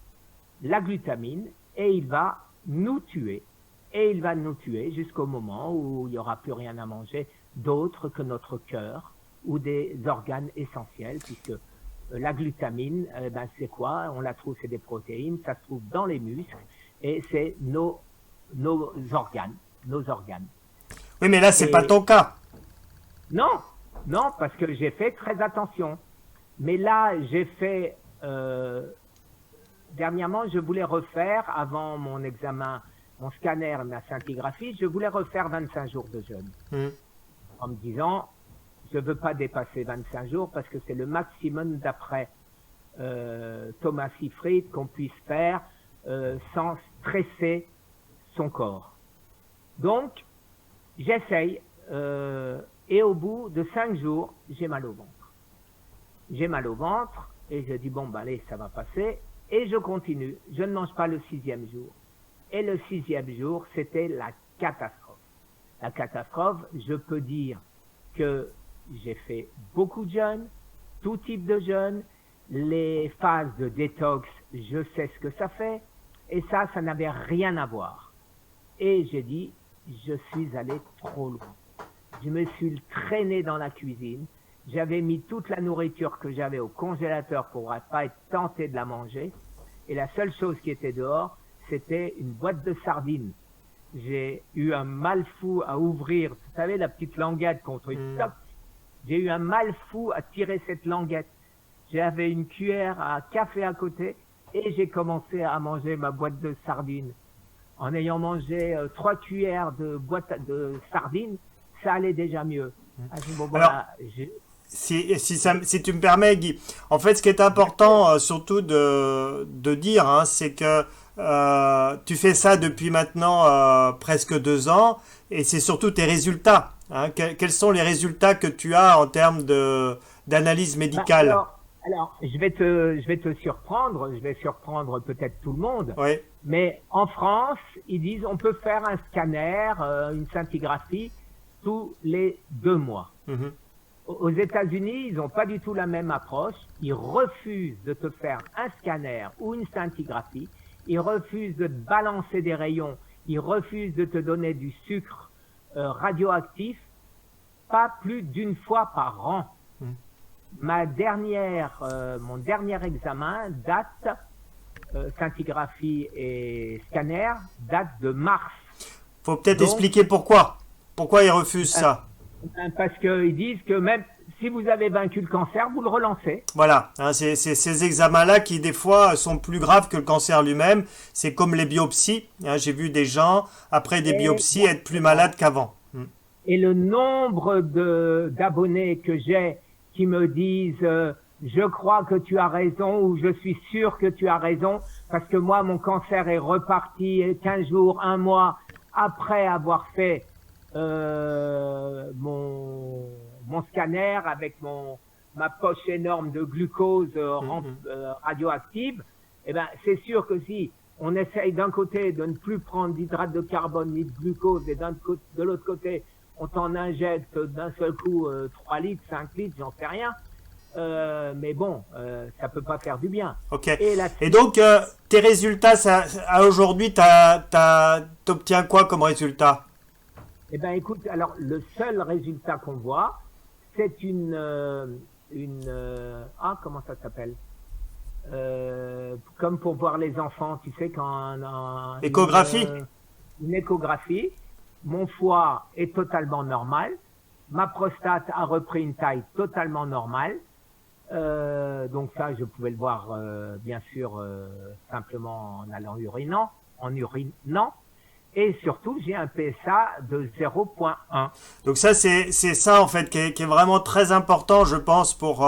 Speaker 2: la glutamine et il va nous tuer. Et il va nous tuer jusqu'au moment où il n'y aura plus rien à manger d'autre que notre cœur ou des organes essentiels, puisque la glutamine, ben c'est quoi? On la trouve, c'est des protéines, ça se trouve dans les muscles, et c'est nos organes.
Speaker 1: Oui, mais là, c'est pas ton cas.
Speaker 2: Non, parce que j'ai fait très attention. Mais là, j'ai fait... dernièrement, je voulais refaire, avant mon examen, mon scanner, ma scintigraphie, je voulais refaire 25 jours de jeûne. En me disant, je ne veux pas dépasser 25 jours parce que c'est le maximum d'après Thomas Seyfried qu'on puisse faire sans stresser son corps. Donc, j'essaye et au bout de 5 jours, j'ai mal au ventre. J'ai mal au ventre et je dis, bon, ben allez, ça va passer. Et je continue. Je ne mange pas le 6e jour. Et le 6e jour, c'était la catastrophe. La catastrophe, je peux dire que j'ai fait beaucoup de jeûnes, tout type de jeûne, les phases de détox, je sais ce que ça fait, et ça n'avait rien à voir. Et j'ai dit, je suis allé trop loin. Je me suis traîné dans la cuisine, j'avais mis toute la nourriture que j'avais au congélateur pour ne pas être tenté de la manger, et la seule chose qui était dehors, c'était une boîte de sardines. J'ai eu un mal fou à ouvrir, vous savez, la petite languette contre une toc. J'ai eu un mal fou à tirer cette languette. J'avais une cuillère à café à côté et j'ai commencé à manger ma boîte de sardines. En ayant mangé 3 cuillères de boîte de sardines, ça allait déjà mieux. Bon, voilà,
Speaker 1: si tu me permets, Guy, en fait, ce qui est important surtout de dire, hein, c'est que tu fais ça depuis maintenant presque 2 ans et c'est surtout tes résultats. Hein. Quels sont les résultats que tu as en termes d'analyse médicale?
Speaker 2: Alors, je vais te surprendre, je vais surprendre peut-être tout le monde,
Speaker 1: oui.
Speaker 2: Mais en France, ils disent on peut faire un scanner, une scintigraphie tous les 2 mois. Aux États-Unis, ils n'ont pas du tout la même approche. Ils refusent de te faire un scanner ou une scintigraphie. Ils refusent de te balancer des rayons. Ils refusent de te donner du sucre radioactif, pas plus d'1 fois par an. Mon dernier examen date, scintigraphie et scanner, date de mars.
Speaker 1: Faut peut-être expliquer pourquoi. Pourquoi ils refusent ça?
Speaker 2: Parce qu'ils disent que même si vous avez vaincu le cancer, vous le relancez.
Speaker 1: Voilà, hein, c'est ces examens-là qui des fois sont plus graves que le cancer lui-même. C'est comme les biopsies. Hein, j'ai vu des gens, après des biopsies, être plus malades qu'avant.
Speaker 2: Et le nombre d'abonnés que j'ai qui me disent je crois que tu as raison ou je suis sûr que tu as raison parce que moi, mon cancer est reparti 15 jours, 1 mois après avoir fait mon scanner avec ma poche énorme de glucose radioactive, eh ben, c'est sûr que si on essaye d'un côté de ne plus prendre d'hydrate de carbone ni de glucose et de l'autre côté, on t'en injecte d'un seul coup 3 litres, 5 litres, j'en sais rien, mais bon, ça peut pas faire du bien.
Speaker 1: Ok.
Speaker 2: Et la
Speaker 1: Et donc, tes résultats, à aujourd'hui, t'obtiens quoi comme résultat?
Speaker 2: Eh ben, écoute, alors le seul résultat qu'on voit, c'est comment ça s'appelle? Comme pour voir les enfants, tu sais,
Speaker 1: Échographie?
Speaker 2: Une échographie. Mon foie est totalement normal. Ma prostate a repris une taille totalement normale. Donc ça, je pouvais le voir, bien sûr, simplement en allant en urinant. Et surtout, j'ai un PSA de 0,1.
Speaker 1: Donc ça, c'est ça en fait qui est vraiment très important, je pense, pour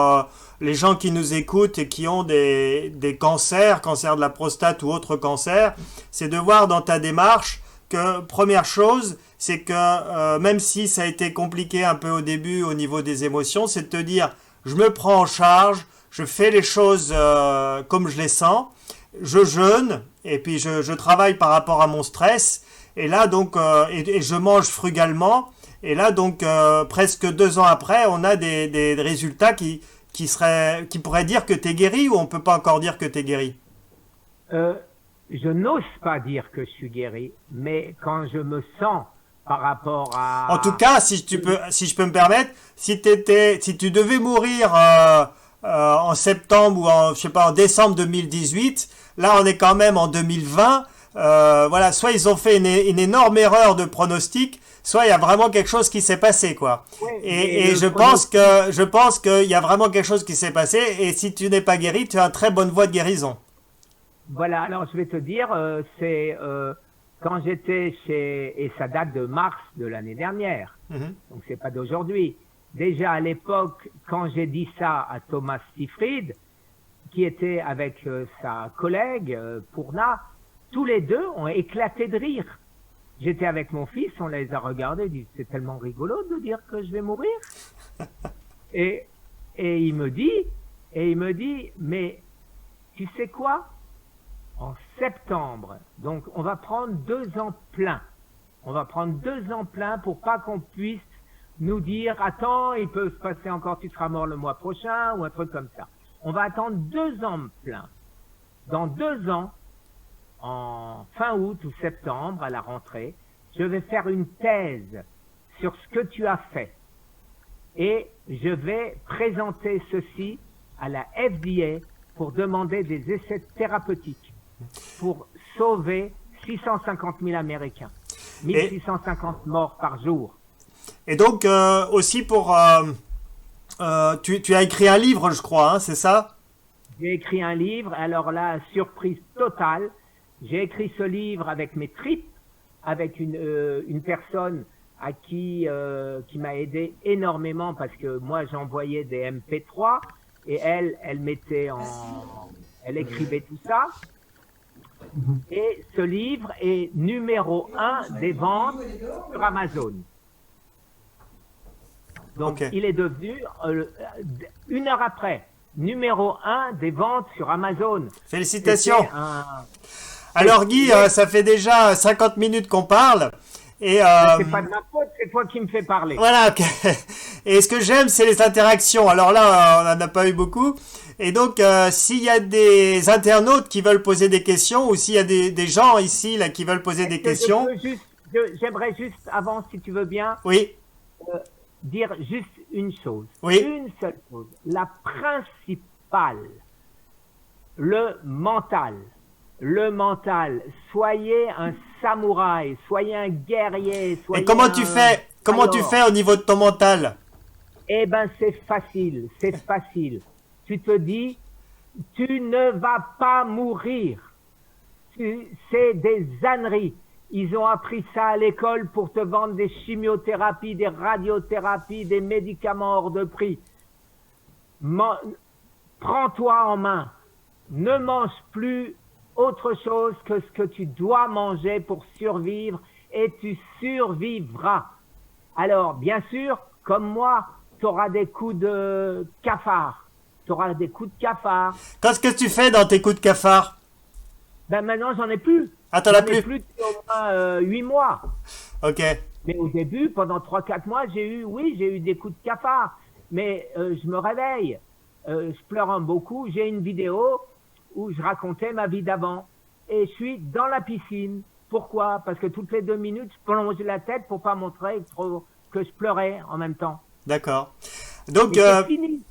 Speaker 1: les gens qui nous écoutent et qui ont des cancers, cancer de la prostate ou autres cancers. C'est de voir dans ta démarche que, première chose, c'est que même si ça a été compliqué un peu au début au niveau des émotions, c'est de te dire, je me prends en charge, je fais les choses comme je les sens, je jeûne et puis je travaille par rapport à mon stress. Et là, donc, et je mange frugalement. Et là, donc, presque 2 ans après, on a des résultats qui pourraient dire que tu es guéri, ou on peut pas encore dire que tu es guéri?
Speaker 2: Je n'ose pas dire que je suis guéri, mais quand je me sens par rapport à...
Speaker 1: En tout cas, si je peux me permettre, si tu devais mourir en septembre ou je sais pas, en décembre 2018, là, on est quand même en 2020. Voilà, soit ils ont fait une énorme erreur de pronostic, soit il y a vraiment quelque chose qui s'est passé, quoi.
Speaker 2: Ouais,
Speaker 1: Et je pense qu'il y a vraiment quelque chose qui s'est passé. Et si tu n'es pas guéri, tu as une très bonne voie de guérison.
Speaker 2: Voilà, alors je vais te dire, c'est quand j'étais et ça date de mars de l'année dernière, donc c'est pas d'aujourd'hui. Déjà à l'époque, quand j'ai dit ça à Thomas Seyfried, qui était avec sa collègue Pourna, tous les deux ont éclaté de rire. J'étais avec mon fils, on les a regardés, dit c'est tellement rigolo de dire que je vais mourir. Et il me dit, mais tu sais quoi? En septembre, donc on va prendre 2 ans pleins. On va prendre 2 ans pleins pour pas qu'on puisse nous dire, attends, il peut se passer encore, tu seras mort le mois prochain, ou un truc comme ça. On va attendre 2 ans pleins. Dans 2 ans, en fin août ou septembre, à la rentrée, je vais faire une thèse sur ce que tu as fait. Et je vais présenter ceci à la FDA pour demander des essais thérapeutiques pour sauver 650 000 Américains. 1650 morts par jour.
Speaker 1: Et donc, aussi pour... tu as écrit un livre, je crois, hein, c'est ça?
Speaker 2: J'ai écrit un livre, alors là, surprise totale. J'ai écrit ce livre avec mes tripes, avec une personne à qui m'a aidé énormément parce que moi j'envoyais des MP3 et elle mettait elle écrivait tout ça. Et ce livre est numéro 1 des ventes sur Amazon. Donc il est devenu 1 heure après numéro 1 des ventes sur Amazon.
Speaker 1: Félicitations. Alors Guy, ça fait déjà 50 minutes qu'on parle. Et
Speaker 2: c'est pas de ma faute, c'est toi qui me fais parler.
Speaker 1: Voilà. Et ce que j'aime, c'est les interactions. Alors là, on n'en a pas eu beaucoup. Et donc, s'il y a des internautes qui veulent poser des questions, ou s'il y a des gens ici là qui veulent poser des questions.
Speaker 2: J'aimerais juste, avant, si tu veux bien,
Speaker 1: oui.
Speaker 2: Dire juste une chose.
Speaker 1: Oui.
Speaker 2: Une seule chose. La principale, le mental. Le mental. Soyez un samouraï, soyez un guerrier. Soyez
Speaker 1: Et comment tu fais? Comment tu fais au niveau de ton mental?
Speaker 2: Eh ben, c'est facile, c'est facile. Tu te dis, tu ne vas pas mourir. C'est des âneries. Ils ont appris ça à l'école pour te vendre des chimiothérapies, des radiothérapies, des médicaments hors de prix. Prends-toi en main. Ne mange plus autre chose que ce que tu dois manger pour survivre et tu survivras. Alors, bien sûr, comme moi, tu auras des coups de cafard. Tu auras des coups de cafard.
Speaker 1: Qu'est-ce que tu fais dans tes coups de cafard?
Speaker 2: Ben maintenant, j'en ai plus.
Speaker 1: Ah, t'en as plus?
Speaker 2: J'en ai plus depuis au moins 8 mois.
Speaker 1: Ok.
Speaker 2: Mais au début, pendant 3-4 mois, j'ai eu des coups de cafard. Mais je me réveille. je pleure beaucoup. J'ai une vidéo où je racontais ma vie d'avant. Et je suis dans la piscine. Pourquoi? Parce que toutes les 2 minutes, je plongeais la tête pour pas montrer que je pleurais en même temps.
Speaker 1: D'accord. Donc,
Speaker 2: C'est fini.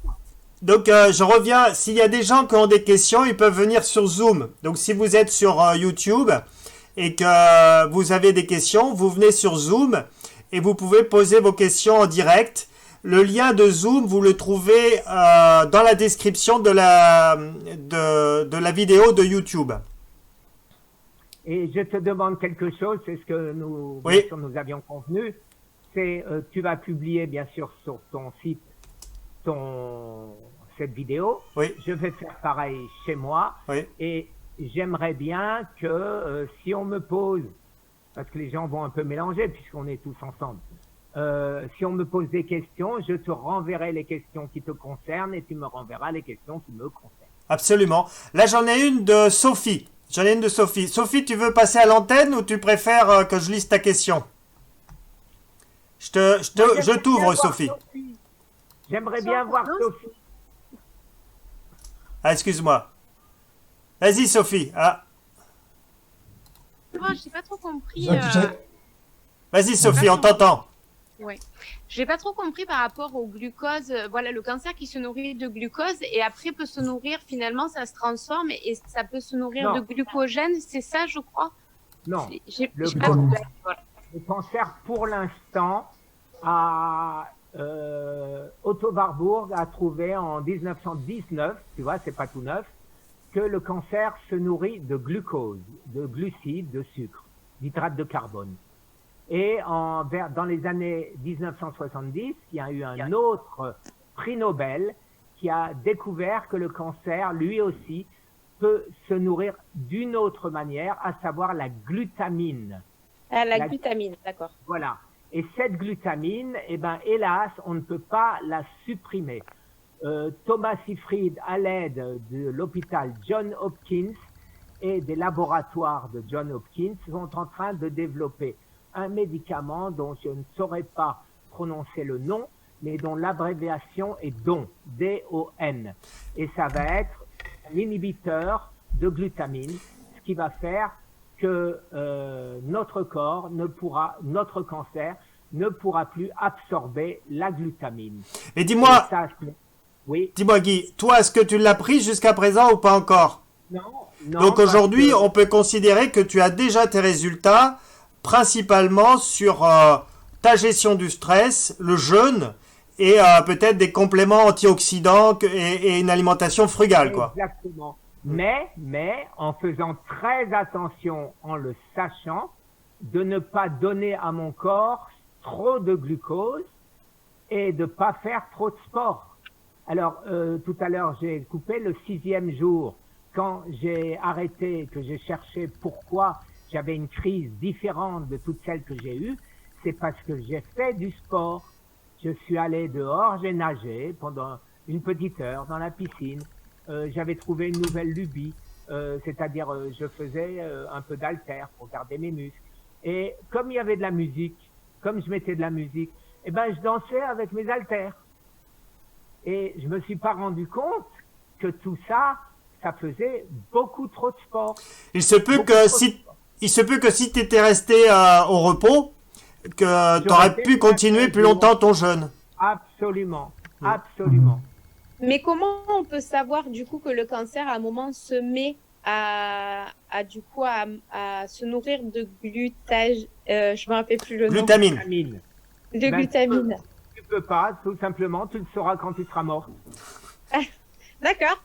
Speaker 1: je reviens. S'il y a des gens qui ont des questions, ils peuvent venir sur Zoom. Donc, si vous êtes sur YouTube et que vous avez des questions, vous venez sur Zoom et vous pouvez poser vos questions en direct. Le lien de Zoom, vous le trouvez dans la description de la vidéo de YouTube.
Speaker 2: Et je te demande quelque chose, c'est ce que
Speaker 1: Oui.
Speaker 2: bien sûr, nous avions convenu. C'est tu vas publier bien sûr sur ton site cette vidéo.
Speaker 1: Oui.
Speaker 2: Je vais faire pareil chez moi.
Speaker 1: Oui.
Speaker 2: Et j'aimerais bien que si on me pose, parce que les gens vont un peu mélanger puisqu'on est tous ensemble, si on me pose des questions, je te renverrai les questions qui te concernent et tu me renverras les questions qui me concernent.
Speaker 1: Absolument. Là, j'en ai une de Sophie. Sophie, tu veux passer à l'antenne ou tu préfères que je lise ta question? Je t'ouvre, Sophie.
Speaker 2: J'aimerais bien voir Sophie.
Speaker 1: Ah, excuse-moi. Vas-y, Sophie. Ah.
Speaker 3: Moi, j'ai pas trop compris.
Speaker 1: Vas-y, Sophie, on t'entend.
Speaker 3: Ouais. J'ai pas trop compris par rapport au glucose. Voilà, le cancer qui se nourrit de glucose et après peut se nourrir, finalement, ça se transforme et ça peut se nourrir de glucogène. C'est ça, je crois?
Speaker 2: Non. Le cancer, pour l'instant, Otto Warburg a trouvé en 1919, tu vois, c'est pas tout neuf, que le cancer se nourrit de glucose, de glucides, de sucre, d'hydrate de carbone. Et dans les années 1970, il y a eu un autre prix Nobel qui a découvert que le cancer, lui aussi, peut se nourrir d'une autre manière, à savoir la glutamine.
Speaker 3: Ah, la glutamine, d'accord.
Speaker 2: Voilà. Et cette glutamine, eh ben, hélas, on ne peut pas la supprimer. Thomas Seyfried, à l'aide de l'hôpital Johns Hopkins et des laboratoires de Johns Hopkins, sont en train de développer un médicament dont je ne saurais pas prononcer le nom, mais dont l'abréviation est DON, D-O-N. Et ça va être un inhibiteur de glutamine, ce qui va faire que notre corps notre cancer ne pourra plus absorber la glutamine.
Speaker 1: Et dis-moi,
Speaker 2: oui.
Speaker 1: Dis-moi Guy, toi, est-ce que tu l'as pris jusqu'à présent ou pas encore?
Speaker 2: Non.
Speaker 1: Donc aujourd'hui, on peut considérer que tu as déjà tes résultats, principalement sur ta gestion du stress, le jeûne et peut-être des compléments antioxydants et une alimentation frugale, quoi.
Speaker 2: Exactement. Mais en faisant très attention, en le sachant, de ne pas donner à mon corps trop de glucose et de pas faire trop de sport. Alors, tout à l'heure, j'ai coupé le 6e jour. Quand j'ai arrêté, que j'ai cherché pourquoi j'avais une crise différente de toutes celles que j'ai eues, c'est parce que j'ai fait du sport. Je suis allé dehors, j'ai nagé pendant une petite heure dans la piscine. J'avais trouvé une nouvelle lubie, c'est-à-dire je faisais un peu d'haltère pour garder mes muscles. Et comme il y avait de la musique, comme je mettais de la musique, eh ben je dansais avec mes haltères. Et je me suis pas rendu compte que tout ça, ça faisait beaucoup trop de sport.
Speaker 1: Il se peut que si tu étais resté au repos, que tu aurais pu continuer plus longtemps ton jeûne.
Speaker 2: Absolument, absolument.
Speaker 3: Mais comment on peut savoir du coup que le cancer à un moment se met à se nourrir de je me rappelle plus le nom.
Speaker 1: Glutamine.
Speaker 3: De glutamine.
Speaker 2: Tu peux pas, tout simplement, tu le sauras quand tu seras mort.
Speaker 3: D'accord.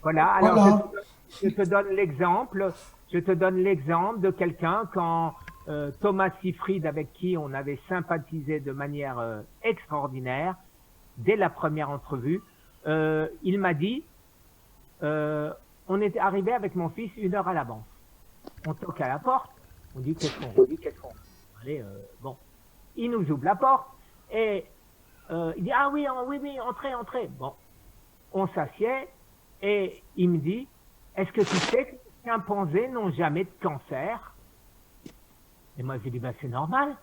Speaker 2: Voilà, alors je te donne l'exemple. Je te donne l'exemple de quelqu'un quand Thomas Seyfried, avec qui on avait sympathisé de manière extraordinaire, dès la première entrevue, il m'a dit, on était arrivé avec mon fils 1 heure à l'avance. On toque à la porte, on dit qu'est-ce qu'on fait? Allez, bon. Il nous ouvre la porte et il dit, ah oui, entrez. Bon, on s'assied et il me dit, est-ce que tu sais que les chimpanzés n'ont jamais de cancer? Et moi, j'ai dit, ben, c'est normal.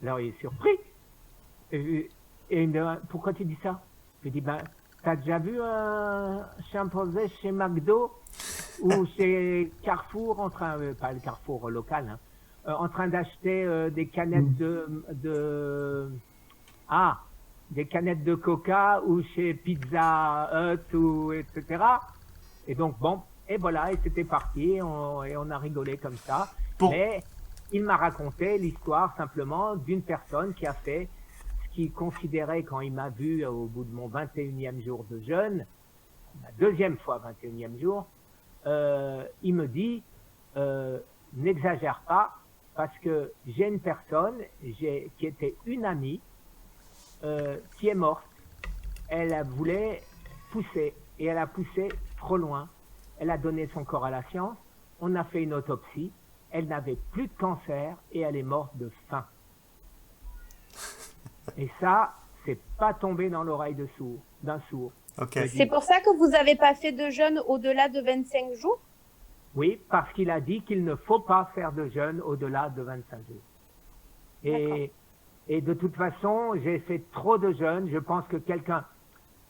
Speaker 2: Alors, il est surpris. Et il me dit, pourquoi tu dis ça? Je lui dis, ben, T'as déjà vu un chimpanzé chez McDo ou chez Carrefour, pas le Carrefour local, hein, en train d'acheter des canettes des canettes de Coca ou chez Pizza Hut ou etc. Et donc bon, et voilà, et c'était parti, et on a rigolé comme ça. Mais il m'a raconté l'histoire simplement d'une personne qui a fait ce qu'il considérait quand il m'a vu au bout de mon 21e jour de jeûne, la deuxième fois 21e jour, il me dit n'exagère pas parce que j'ai une personne qui était une amie qui est morte. Elle voulait pousser et elle a poussé trop loin. Elle a donné son corps à la science. On a fait une autopsie. Elle n'avait plus de cancer et elle est morte de faim. Et ça, c'est pas tombé dans l'oreille d'un sourd.
Speaker 1: Okay.
Speaker 3: C'est pour ça que vous n'avez pas fait de jeûne au-delà de 25 jours?
Speaker 2: Oui, parce qu'il a dit qu'il ne faut pas faire de jeûne au-delà de 25 jours. Et de toute façon, j'ai fait trop de jeûnes. Je pense que tu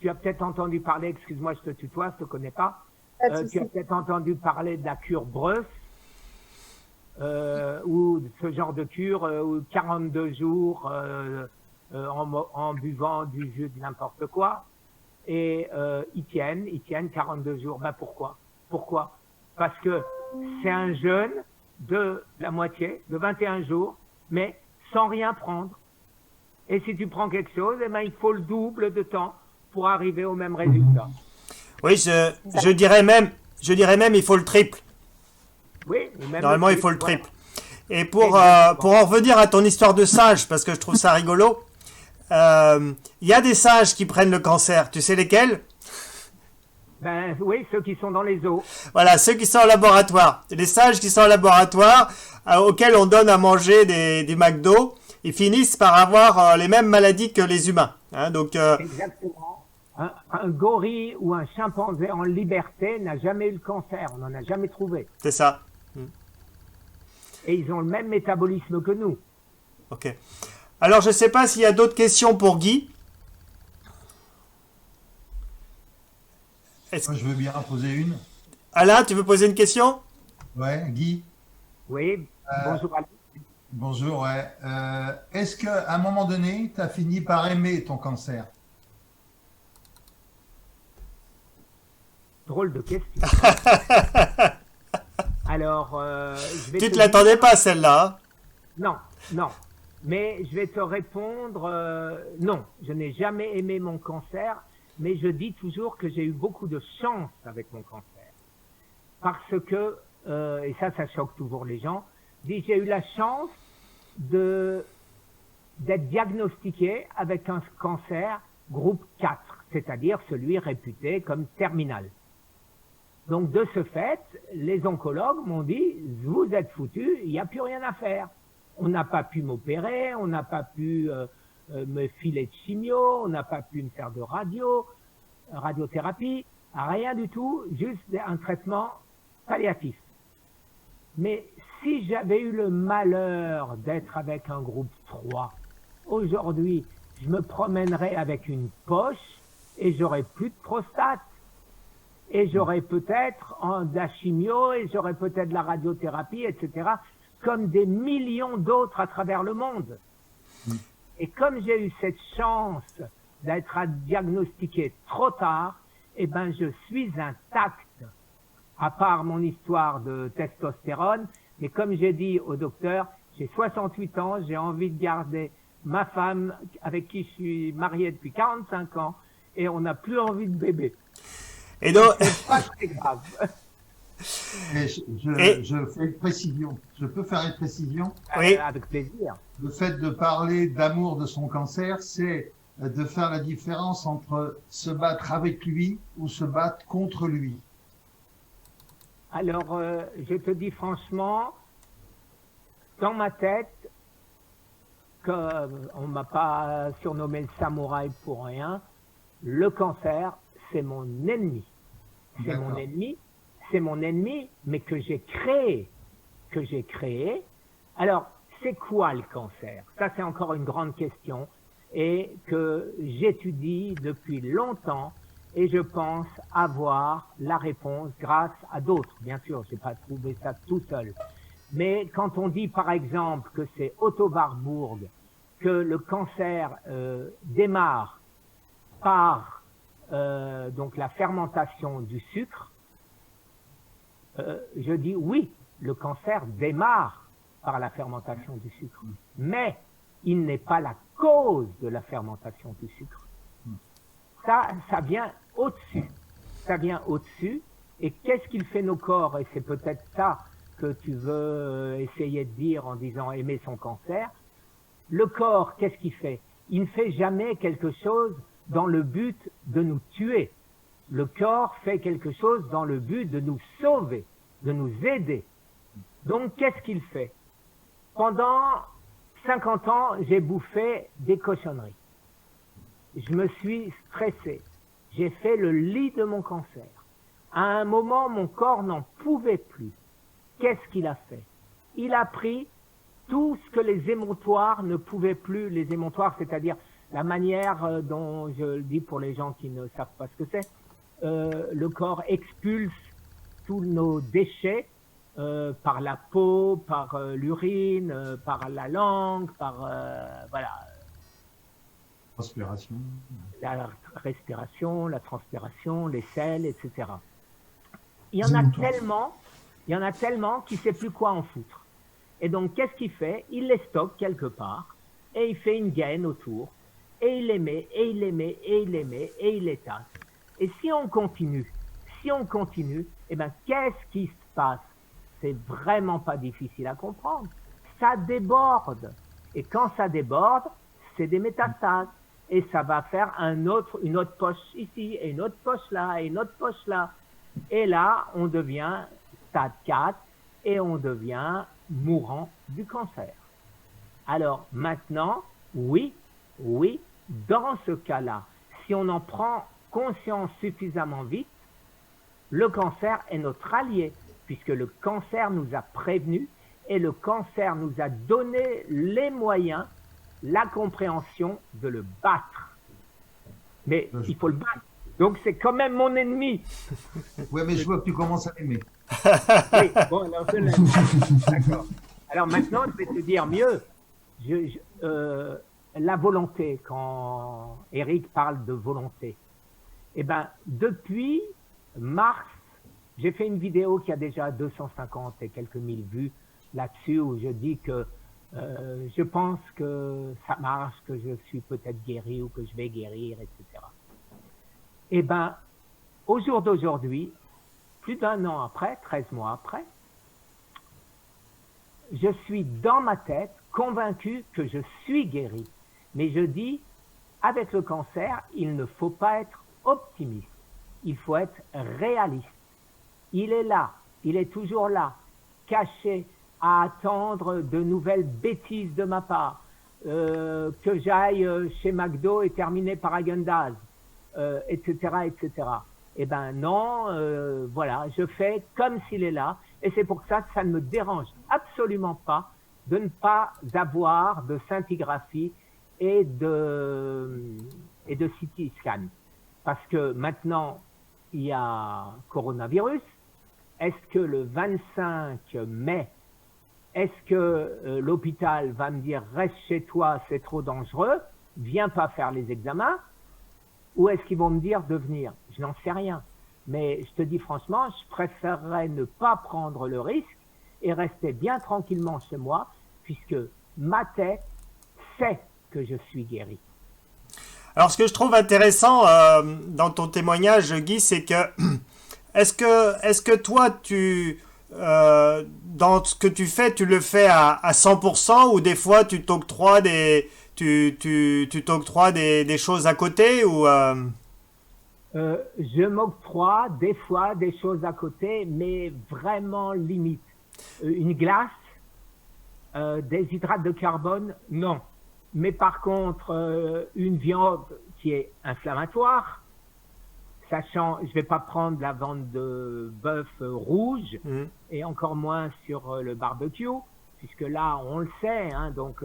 Speaker 2: as peut-être entendu parler, excuse-moi, je te tutoie, je te connais pas. Tu as peut-être entendu parler de la cure Breus, ou ce genre de cure, où 42 jours en buvant du jus de n'importe quoi. Et ils tiennent 42 jours. Ben pourquoi? Parce que c'est un jeûne de la moitié, de 21 jours, mais sans rien prendre. Et si tu prends quelque chose, eh ben, il faut le double de temps pour arriver au même résultat.
Speaker 1: Oui, je dirais même, il faut le triple.
Speaker 2: Oui, même
Speaker 1: normalement, il faut le triple. Et pour en revenir à ton histoire de singe, parce que je trouve ça rigolo, il y a des singes qui prennent le cancer. Tu sais lesquels?
Speaker 2: Ben oui, ceux qui sont dans les eaux.
Speaker 1: Voilà, ceux qui sont en laboratoire. Les singes qui sont en laboratoire, auxquels on donne à manger des McDo, ils finissent par avoir les mêmes maladies que les humains. Hein, donc,
Speaker 2: exactement. Un gorille ou un chimpanzé en liberté n'a jamais eu le cancer. On n'en a jamais trouvé.
Speaker 1: C'est ça.
Speaker 2: Et ils ont le même métabolisme que nous.
Speaker 1: Ok. Alors, je ne sais pas s'il y a d'autres questions pour Guy.
Speaker 4: Moi, je veux bien en poser une.
Speaker 1: Alain, tu veux poser une question?
Speaker 4: Ouais, Guy.
Speaker 2: Oui, bonjour Alain.
Speaker 4: Bonjour, ouais. Est-ce qu'à un moment donné, tu as fini par aimer ton cancer?
Speaker 2: Drôle de question. Alors,
Speaker 1: tu te l'attendais pas, celle-là?
Speaker 2: Non. Mais je vais te répondre, non, je n'ai jamais aimé mon cancer, mais je dis toujours que j'ai eu beaucoup de chance avec mon cancer. Parce que, et ça choque toujours les gens, j'ai eu la chance d'être diagnostiqué avec un cancer groupe 4, c'est-à-dire celui réputé comme terminal. Donc de ce fait, les oncologues m'ont dit, vous êtes foutus, il n'y a plus rien à faire. On n'a pas pu m'opérer, on n'a pas pu me filer de chimio, on n'a pas pu me faire de radiothérapie, rien du tout, juste un traitement palliatif. Mais si j'avais eu le malheur d'être avec un groupe 3, aujourd'hui, je me promènerais avec une poche et j'aurais plus de prostate. Et j'aurais peut-être de la chimio et j'aurais peut-être de la radiothérapie, etc., comme des millions d'autres à travers le monde. Et comme j'ai eu cette chance d'être diagnostiqué trop tard, eh ben, je suis intact, à part mon histoire de testostérone. Mais comme j'ai dit au docteur, j'ai 68 ans, j'ai envie de garder ma femme avec qui je suis marié depuis 45 ans et on n'a plus envie de bébé.
Speaker 1: Et donc,
Speaker 2: c'est pas très grave.
Speaker 4: Je fais une précision. Je peux faire une précision?
Speaker 1: Oui.
Speaker 2: Avec plaisir.
Speaker 4: Le fait de parler d'amour de son cancer, c'est de faire la différence entre se battre avec lui ou se battre contre lui.
Speaker 2: Alors, je te dis franchement, dans ma tête, on m'a pas surnommé le samouraï pour rien, le cancer, c'est mon ennemi. C'est mon ennemi, mais que j'ai créé. Alors, c'est quoi le cancer? Ça, c'est encore une grande question et que j'étudie depuis longtemps et je pense avoir la réponse grâce à d'autres. Bien sûr, je n'ai pas trouvé ça tout seul. Mais quand on dit par exemple que c'est Otto Warburg, que le cancer démarre par donc la fermentation du sucre, je dis oui, le cancer démarre par la fermentation du sucre, mais il n'est pas la cause de la fermentation du sucre. Ça vient au-dessus. Ça vient au-dessus. Et qu'est-ce qu'il fait nos corps? Et c'est peut-être ça que tu veux essayer de dire en disant aimer son cancer. Le corps, qu'est-ce qu'il fait? Il ne fait jamais quelque chose dans le but de nous tuer. Le corps fait quelque chose dans le but de nous sauver, de nous aider. Donc, qu'est-ce qu'il fait? Pendant 50 ans, j'ai bouffé des cochonneries. Je me suis stressé. J'ai fait le lit de mon cancer. À un moment, mon corps n'en pouvait plus. Qu'est-ce qu'il a fait? Il a pris tout ce que les émontoires ne pouvaient plus. Les émontoires, c'est-à-dire la manière dont, je le dis pour les gens qui ne savent pas ce que c'est, le corps expulse tous nos déchets par la peau, par l'urine, par la langue, par voilà.
Speaker 4: Transpiration.
Speaker 2: La respiration, la transpiration, les selles, etc. Il y en a tellement qu'il ne sait plus quoi en foutre. Et donc, qu'est-ce qu'il fait? Il les stocke quelque part et il fait une gaine autour et il les met, et il les met, et il les met, et il les tasse. Et si on continue, eh ben, qu'est-ce qui se passe? C'est vraiment pas difficile à comprendre. Ça déborde. Et quand ça déborde, c'est des métastases. Et ça va faire une autre poche ici, et une autre poche là, et une autre poche là. Et là, on devient stade 4 et on devient mourant du cancer. Alors maintenant, oui, dans ce cas-là, si on en prend conscience suffisamment vite, le cancer est notre allié, puisque le cancer nous a prévenus et le cancer nous a donné les moyens, la compréhension de le battre. Mais il faut le battre. Donc c'est quand même mon ennemi.
Speaker 4: Oui, mais je vois que tu commences à l'aimer.
Speaker 2: Oui, bon, alors je l'aime. D'accord. Alors maintenant, je vais te dire mieux. La volonté, quand Eric parle de volonté, eh ben, depuis mars, j'ai fait une vidéo qui a déjà 250 et quelques mille vues là-dessus, où je dis que je pense que ça marche, que je suis peut-être guéri ou que je vais guérir, etc. Eh ben, au jour d'aujourd'hui, plus d'1 an après, 13 mois après, je suis dans ma tête convaincu que je suis guéri. Mais je dis, avec le cancer, il ne faut pas être optimiste. Il faut être réaliste. Il est là, il est toujours là, caché, à attendre de nouvelles bêtises de ma part, que j'aille chez McDo et terminer par Häagen-Dazs, etc., etc. Eh ben non, voilà, je fais comme s'il est là, et c'est pour ça que ça ne me dérange absolument pas de ne pas avoir de scintigraphie et de CT scan. Parce que maintenant, il y a coronavirus. Est-ce que le 25 mai, est-ce que l'hôpital va me dire « reste chez toi, c'est trop dangereux, viens pas faire les examens » ou est-ce qu'ils vont me dire de venir? Je n'en sais rien. Mais je te dis franchement, je préférerais ne pas prendre le risque et rester bien tranquillement chez moi, puisque ma tête sait que je suis guéri.
Speaker 1: Alors, ce que je trouve intéressant dans ton témoignage, Guy, c'est que est-ce que toi, dans ce que tu fais, tu le fais à 100% ou des fois tu t'octroies des choses à côté ou
Speaker 2: Je m'octroie des fois des choses à côté, mais vraiment limite. Une glace, des hydrates de carbone, non. Mais par contre, une viande qui est inflammatoire, sachant, je ne vais pas prendre la viande de bœuf rouge, et encore moins sur le barbecue, puisque là, on le sait, hein, donc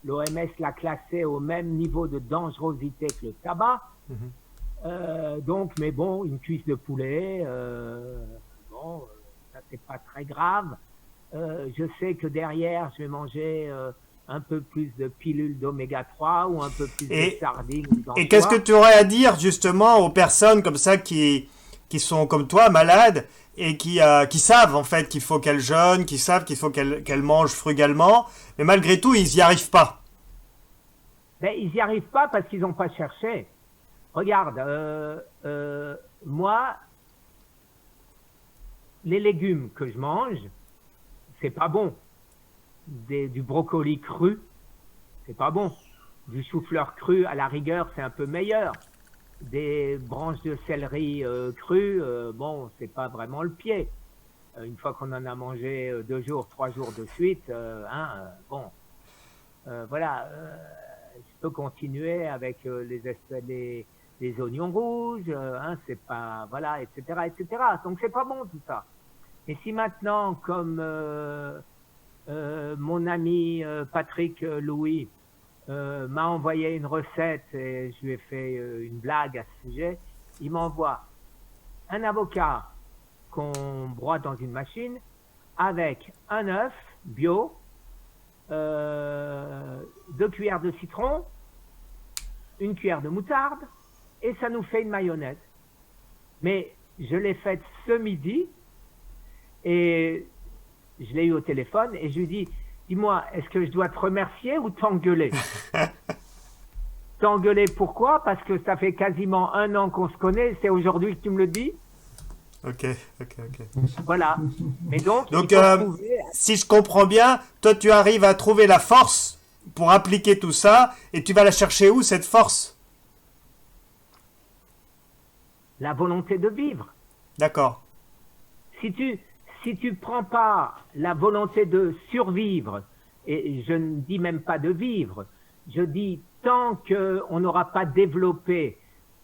Speaker 2: l'OMS l'a classé au même niveau de dangerosité que le tabac. Donc, mais bon, une cuisse de poulet, bon, ça c'est pas très grave. Je sais que derrière, je vais manger un peu plus de pilules d'oméga 3 ou un peu plus de sardines.
Speaker 1: Et qu'est-ce que tu aurais à dire justement aux personnes comme ça qui sont comme toi, malades, et qui savent en fait qu'il faut qu'elles jeûnent, qui savent qu'il faut qu'elles mangent frugalement, mais malgré tout, ils n'y arrivent pas?
Speaker 2: Ben, ils n'y arrivent pas parce qu'ils n'ont pas cherché. Regarde, moi, les légumes que je mange, c'est pas bon. Du brocoli cru, c'est pas bon. Du chou-fleur cru, à la rigueur, c'est un peu meilleur. Des branches de céleri crues, bon, c'est pas vraiment le pied. Une fois qu'on en a mangé 2 jours, 3 jours de suite, bon, voilà. Je peux continuer avec les oignons rouges, c'est pas, voilà, etc., etc. Donc c'est pas bon tout ça. Et si maintenant, comme mon ami Patrick Louis m'a envoyé une recette et je lui ai fait une blague à ce sujet, il m'envoie un avocat qu'on broie dans une machine avec un œuf bio, 2 cuillères de citron, 1 cuillère de moutarde, et ça nous fait une mayonnaise. Mais je l'ai faite ce midi, et je l'ai eu au téléphone, et je lui dis, dis-moi, est-ce que je dois te remercier ou t'engueuler? T'engueuler pourquoi? Parce que ça fait quasiment 1 an qu'on se connaît, c'est aujourd'hui que tu me le dis?
Speaker 1: Ok.
Speaker 2: Voilà. Et donc
Speaker 1: si je comprends bien, toi tu arrives à trouver la force pour appliquer tout ça, et tu vas la chercher où cette force?
Speaker 2: La volonté de vivre.
Speaker 1: D'accord.
Speaker 2: Si tu prends pas la volonté de survivre, et je ne dis même pas de vivre, je dis tant qu'on n'aura pas développé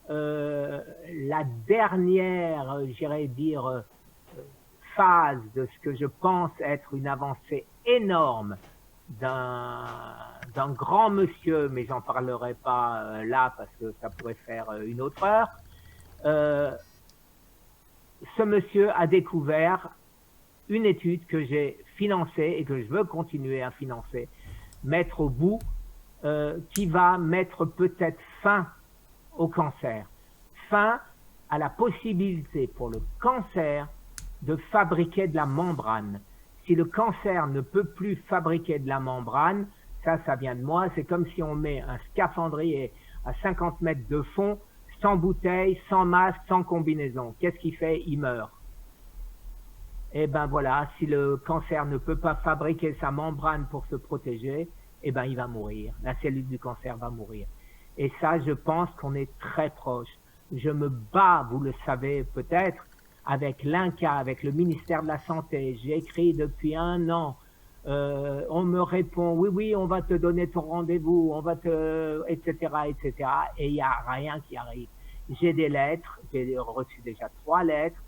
Speaker 2: la dernière, j'irais dire, phase de ce que je pense être une avancée énorme d'un grand monsieur, mais j'en parlerai pas là parce que ça pourrait faire une autre heure. Ce monsieur a découvert une étude que j'ai financée et que je veux continuer à financer, mettre au bout, qui va mettre peut-être fin au cancer, fin à la possibilité pour le cancer de fabriquer de la membrane. Si le cancer ne peut plus fabriquer de la membrane, ça vient de moi, c'est comme si on met un scaphandrier à 50 mètres de fond, sans bouteille, sans masque, sans combinaison. Qu'est-ce qu'il fait? Il meurt. Eh ben voilà, si le cancer ne peut pas fabriquer sa membrane pour se protéger, eh ben il va mourir. La cellule du cancer va mourir. Et ça, je pense qu'on est très proche. Je me bats, vous le savez peut-être, avec l'INCa, avec le ministère de la Santé. J'ai écrit depuis 1 an. On me répond, oui, on va te donner ton rendez-vous, on va etc., etc. Et il n'y a rien qui arrive. J'ai des lettres, j'ai reçu déjà 3 lettres,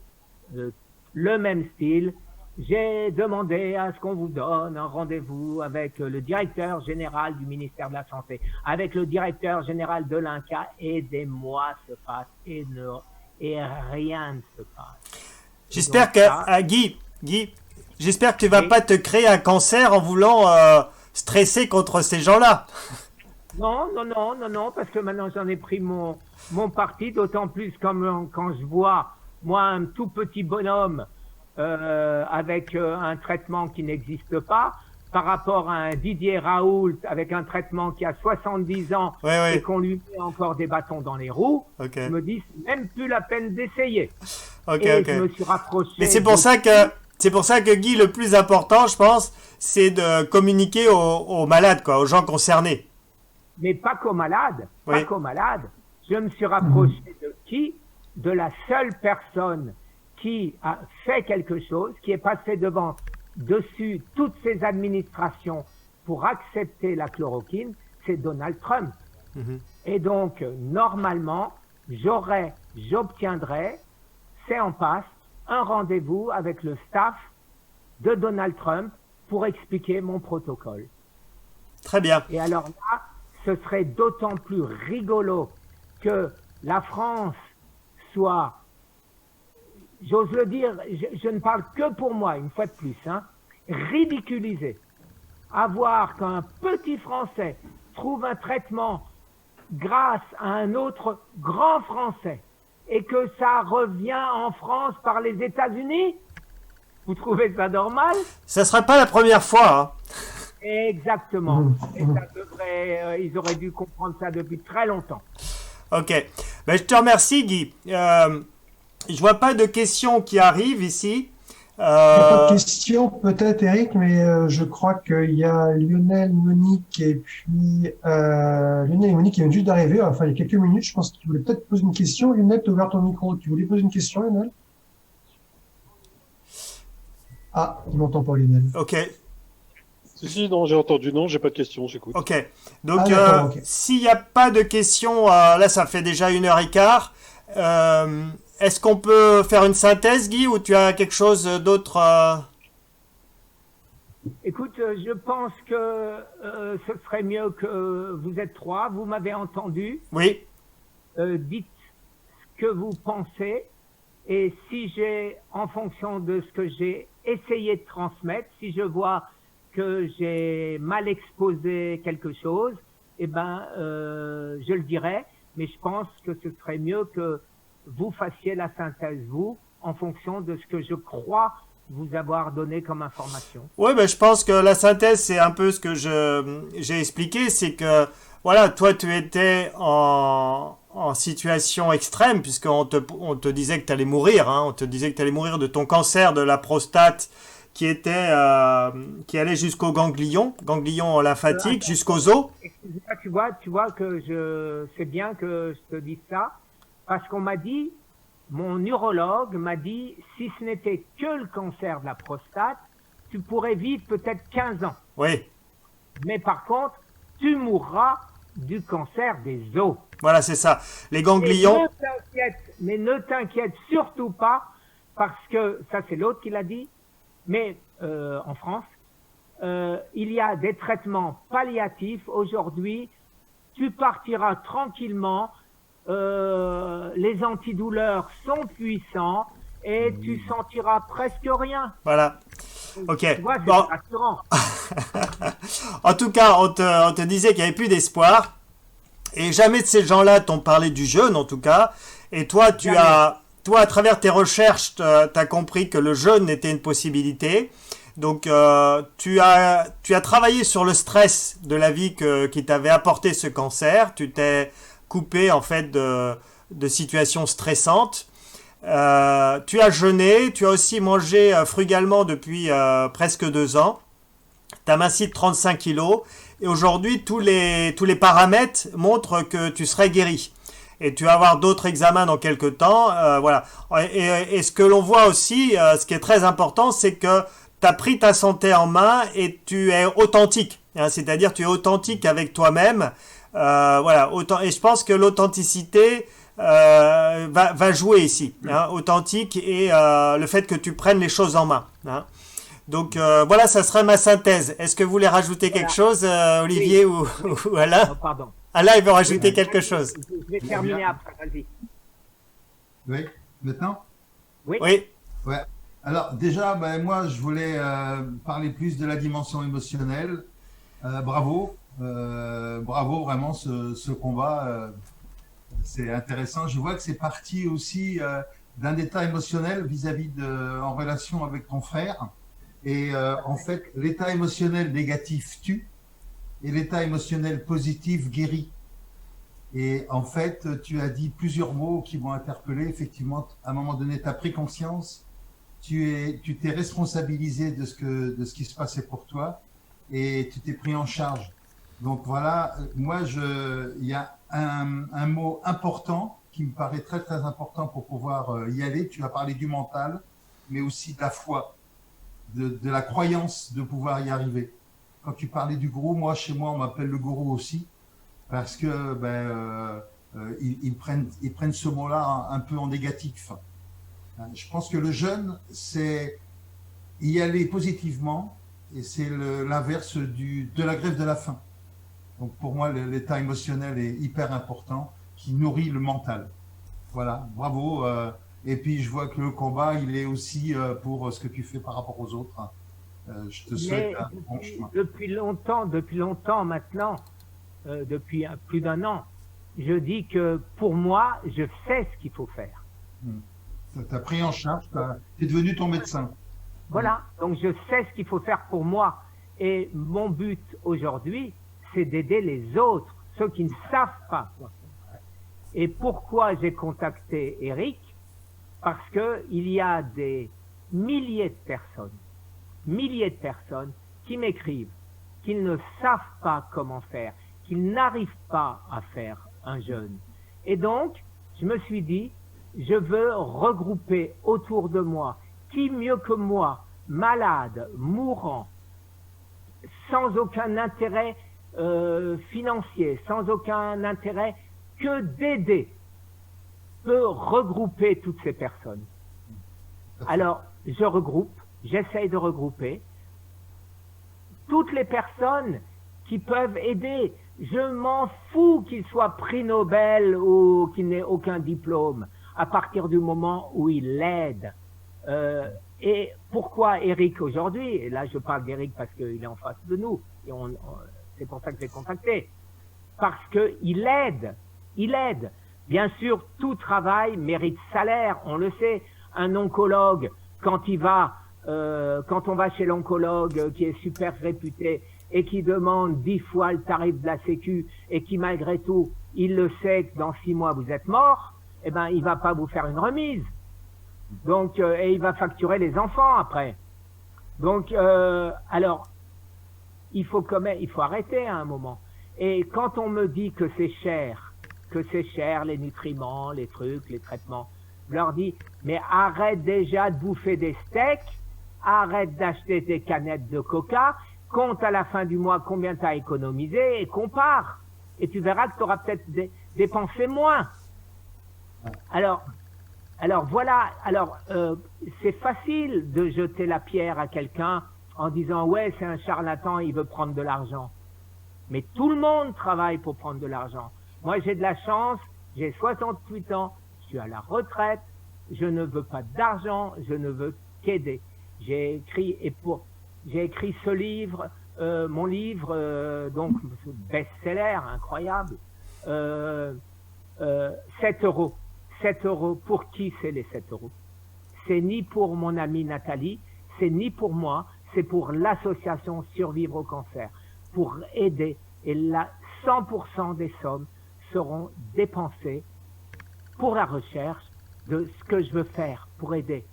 Speaker 2: le même style. J'ai demandé à ce qu'on vous donne un rendez-vous avec le directeur général du ministère de la Santé, avec le directeur général de l'INCa, et des mois se passent et rien ne se passe.
Speaker 1: J'espère que, Guy, j'espère que tu vas pas te créer un cancer en voulant stresser contre ces gens-là.
Speaker 2: Non, parce que maintenant j'en ai pris mon parti, d'autant plus comme quand je vois, moi, un tout petit bonhomme avec un traitement qui n'existe pas, par rapport à un Didier Raoult avec un traitement qui a 70 ans et qu'on lui met encore des bâtons dans les roues, je me dis, c'est même plus la peine d'essayer. Je me suis rapproché.
Speaker 1: Mais c'est pour ça que Guy, le plus important, je pense, c'est de communiquer aux malades, quoi, aux gens concernés.
Speaker 2: Mais pas qu'aux malades, pas qu'aux malades. Je me suis rapproché de qui? De la seule personne qui a fait quelque chose, qui est passé dessus toutes ces administrations pour accepter la chloroquine, c'est Donald Trump. Et donc, normalement, j'obtiendrai, c'est en passe, un rendez-vous avec le staff de Donald Trump pour expliquer mon protocole.
Speaker 1: Très bien.
Speaker 2: Et alors là, ce serait d'autant plus rigolo que la France soit, j'ose le dire, je ne parle que pour moi, une fois de plus, hein, ridiculisée, à voir qu'un petit Français trouve un traitement grâce à un autre grand Français et que ça revient en France par les États-Unis, vous trouvez ça normal?
Speaker 1: Ça ne serait pas la première fois. Hein.
Speaker 2: Exactement. Et ça devrait, ils auraient dû comprendre ça depuis très longtemps.
Speaker 1: Ok. Ben, je te remercie, Guy. Je vois pas de questions qui arrivent ici.
Speaker 5: Il n'y a pas de question, peut-être, Eric, mais je crois qu'il y a Lionel, Monique et puis Lionel et Monique qui viennent juste d'arriver. Enfin, il y a quelques minutes, je pense que tu voulais peut-être poser une question. Lionel, tu as ouvert ton micro. Tu voulais poser une question, Lionel? Ah, tu m'entends pas, Lionel.
Speaker 1: Ok.
Speaker 6: Si, non, j'ai entendu. Non, j'ai pas de questions, j'écoute.
Speaker 1: Ok. Donc,
Speaker 5: ok.
Speaker 1: s'il n'y a pas de questions, là, ça fait déjà 1h15. Est-ce qu'on peut faire une synthèse, Guy, ou tu as quelque chose d'autre
Speaker 2: Écoute, je pense que ce serait mieux que vous êtes trois, vous m'avez entendu.
Speaker 1: Oui.
Speaker 2: Dites ce que vous pensez et si j'ai, en fonction de ce que j'ai essayé de transmettre, si je vois que j'ai mal exposé quelque chose, eh ben, je le dirai, mais je pense que ce serait mieux que vous fassiez la synthèse, vous, en fonction de ce que je crois vous avoir donné comme information.
Speaker 1: Oui, ben, je pense que la synthèse, c'est un peu ce que j'ai expliqué, c'est que, voilà, toi, tu étais en situation extrême, puisqu'on te disait que tu allais mourir, hein, on te disait que tu allais mourir de ton cancer de la prostate qui allait jusqu'au ganglion lymphatique, jusqu'aux os.
Speaker 2: Excuse-moi, tu vois que c'est bien que je te dise ça, parce qu'on m'a dit, mon urologue m'a dit, si ce n'était que le cancer de la prostate, tu pourrais vivre peut-être 15 ans.
Speaker 1: Oui.
Speaker 2: Mais par contre, tu mourras du cancer des os.
Speaker 1: Voilà, c'est ça. Les ganglions.
Speaker 2: Mais ne t'inquiète surtout pas, parce que, ça c'est l'autre qui l'a dit, mais en France, il y a des traitements palliatifs. Aujourd'hui, tu partiras tranquillement. Les antidouleurs sont puissants et tu sentiras presque rien.
Speaker 1: Voilà. Ok.
Speaker 2: Tu vois, c'est
Speaker 1: bon.
Speaker 2: rassurant.
Speaker 1: En tout cas, on te disait qu'il n'y avait plus d'espoir. Et jamais de ces gens-là t'ont parlé du jeûne, en tout cas. Et toi, toi, à travers tes recherches, tu as compris que le jeûne était une possibilité. Donc, tu as travaillé sur le stress de la vie qui t'avait apporté ce cancer. Tu t'es coupé, en fait, de situations stressantes. Tu as jeûné. Tu as aussi mangé frugalement depuis presque 2 ans. Tu as minci de 35 kilos. Et aujourd'hui, tous les paramètres montrent que tu serais guéri. Et tu vas avoir d'autres examens dans quelques temps. Voilà. Et ce que l'on voit aussi, ce qui est très important, c'est que tu as pris ta santé en main et tu es authentique. Hein, c'est-à-dire tu es authentique avec toi-même. Voilà. Et je pense que l'authenticité va jouer ici. Hein, authentique et le fait que tu prennes les choses en main. Hein. Donc voilà, ça serait ma synthèse. Est-ce que vous voulez rajouter quelque chose, Olivier, oui. ou Alain?
Speaker 2: Oh, pardon.
Speaker 1: Alain, il veut rajouter quelque chose.
Speaker 2: Je vais terminer après, vas-y.
Speaker 4: Oui, maintenant?
Speaker 2: Oui.
Speaker 1: Oui.
Speaker 4: Ouais. Alors déjà, moi, je voulais parler plus de la dimension émotionnelle. Bravo, bravo vraiment ce combat. C'est intéressant. Je vois que c'est parti aussi d'un état émotionnel vis-à-vis en relation avec ton frère. Et en fait, l'état émotionnel négatif tue et l'état émotionnel positif guérit. Et en fait, tu as dit plusieurs mots qui m'ont interpellé. Effectivement, à un moment donné, tu as pris conscience, tu t'es responsabilisé de ce qui se passait pour toi et tu t'es pris en charge. Donc voilà, moi, il y a un mot important qui me paraît très très important pour pouvoir y aller. Tu as parlé du mental, mais aussi de la foi. De la croyance de pouvoir y arriver. Quand tu parlais du gourou, moi, chez moi, on m'appelle le gourou aussi, parce que ils prennent ce mot-là un peu en négatif. Je pense que le jeûne, c'est y aller positivement, et c'est l'inverse de la grève de la faim. Donc pour moi, l'état émotionnel est hyper important. qui nourrit le mental. Voilà, bravo. Et puis je vois que le combat, il est aussi pour ce que tu fais par rapport aux autres. Je te souhaite un bon chemin.
Speaker 2: Depuis longtemps maintenant, depuis plus d'un an, je dis que pour moi, je sais ce qu'il faut faire.
Speaker 4: Tu as pris en charge, tu es devenu ton médecin.
Speaker 2: Voilà, donc je sais ce qu'il faut faire pour moi. Et mon but aujourd'hui, c'est d'aider les autres, ceux qui ne savent pas quoi faire. Et pourquoi j'ai contacté Eric? Parce qu'il y a des milliers de personnes qui m'écrivent, qu'ils ne savent pas comment faire, qu'ils n'arrivent pas à faire un jeûne. Et donc, je me suis dit, je veux regrouper autour de moi, qui mieux que moi, malade, mourant, sans aucun intérêt financier, sans aucun intérêt que d'aider, peut regrouper toutes ces personnes. Alors, j'essaye de regrouper toutes les personnes qui peuvent aider. Je m'en fous qu'ils soient prix Nobel ou qu'ils n'aient aucun diplôme, à partir du moment où ils l'aident. Et pourquoi Eric aujourd'hui? Et là, je parle d'Eric parce qu'il est en face de nous, et c'est pour ça que j'ai contacté. Parce qu'il aide, Bien sûr, tout travail mérite salaire, on le sait. Un oncologue, quand on va chez l'oncologue qui est super réputé et qui demande 10 fois le tarif de la Sécu et qui malgré tout, il le sait que dans 6 mois vous êtes mort, eh ben il va pas vous faire une remise. Donc et il va facturer les enfants après. Donc alors il faut arrêter à un moment. Et quand on me dit que c'est cher, les nutriments, les trucs, les traitements, je leur dis, mais arrête déjà de bouffer des steaks, arrête d'acheter tes canettes de coca, compte à la fin du mois combien tu as économisé et compare. Et tu verras que tu auras peut-être dépensé moins. Alors voilà, c'est facile de jeter la pierre à quelqu'un en disant, ouais, c'est un charlatan, il veut prendre de l'argent. Mais tout le monde travaille pour prendre de l'argent. Moi, j'ai de la chance, j'ai 68 ans, je suis à la retraite, je ne veux pas d'argent, je ne veux qu'aider. J'ai écrit ce livre, mon livre, donc best-seller, incroyable, 7 euros. 7 euros, pour qui c'est les 7 euros? C'est ni pour mon amie Nathalie, c'est ni pour moi, c'est pour l'association Survivre au cancer, pour aider. Et là, 100% des sommes seront dépensées pour la recherche de ce que je veux faire pour aider.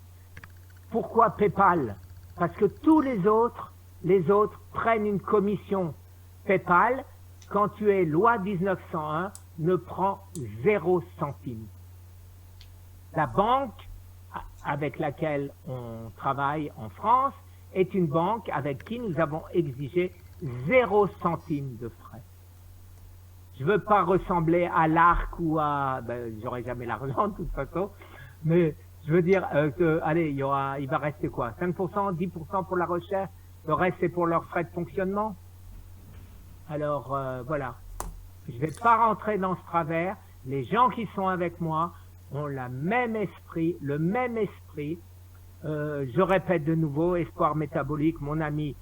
Speaker 2: Pourquoi PayPal? Parce que tous les autres prennent une commission. PayPal, quand tu es loi 1901, ne prend 0 centime. La banque avec laquelle on travaille en France est une banque avec qui nous avons exigé 0 centime de frais. Je veux pas ressembler à l'Arc ou j'aurai jamais l'argent de toute façon, mais je veux dire allez, il va rester quoi? 5%, 10% pour la recherche, le reste c'est pour leurs frais de fonctionnement. Alors voilà, je vais pas rentrer dans ce travers. Les gens qui sont avec moi ont le même esprit. Je répète de nouveau, Espoir Métabolique, mon ami,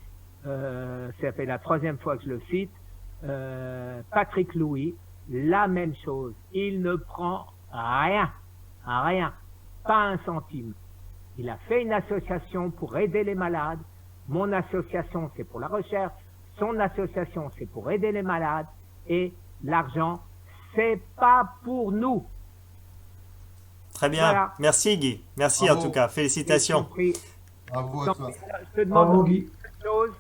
Speaker 2: ça fait la 3e fois que je le cite, Patrick Louis, la même chose. Il ne prend rien, pas un centime. Il a fait une association pour aider les malades. Mon association, c'est pour la recherche. Son association, c'est pour aider les malades. Et l'argent, c'est pas pour nous.
Speaker 1: Très bien. Voilà. Merci Guy. Merci Bravo. En tout cas. Félicitations.
Speaker 4: Bravo à toi.
Speaker 2: Je te demande quelque chose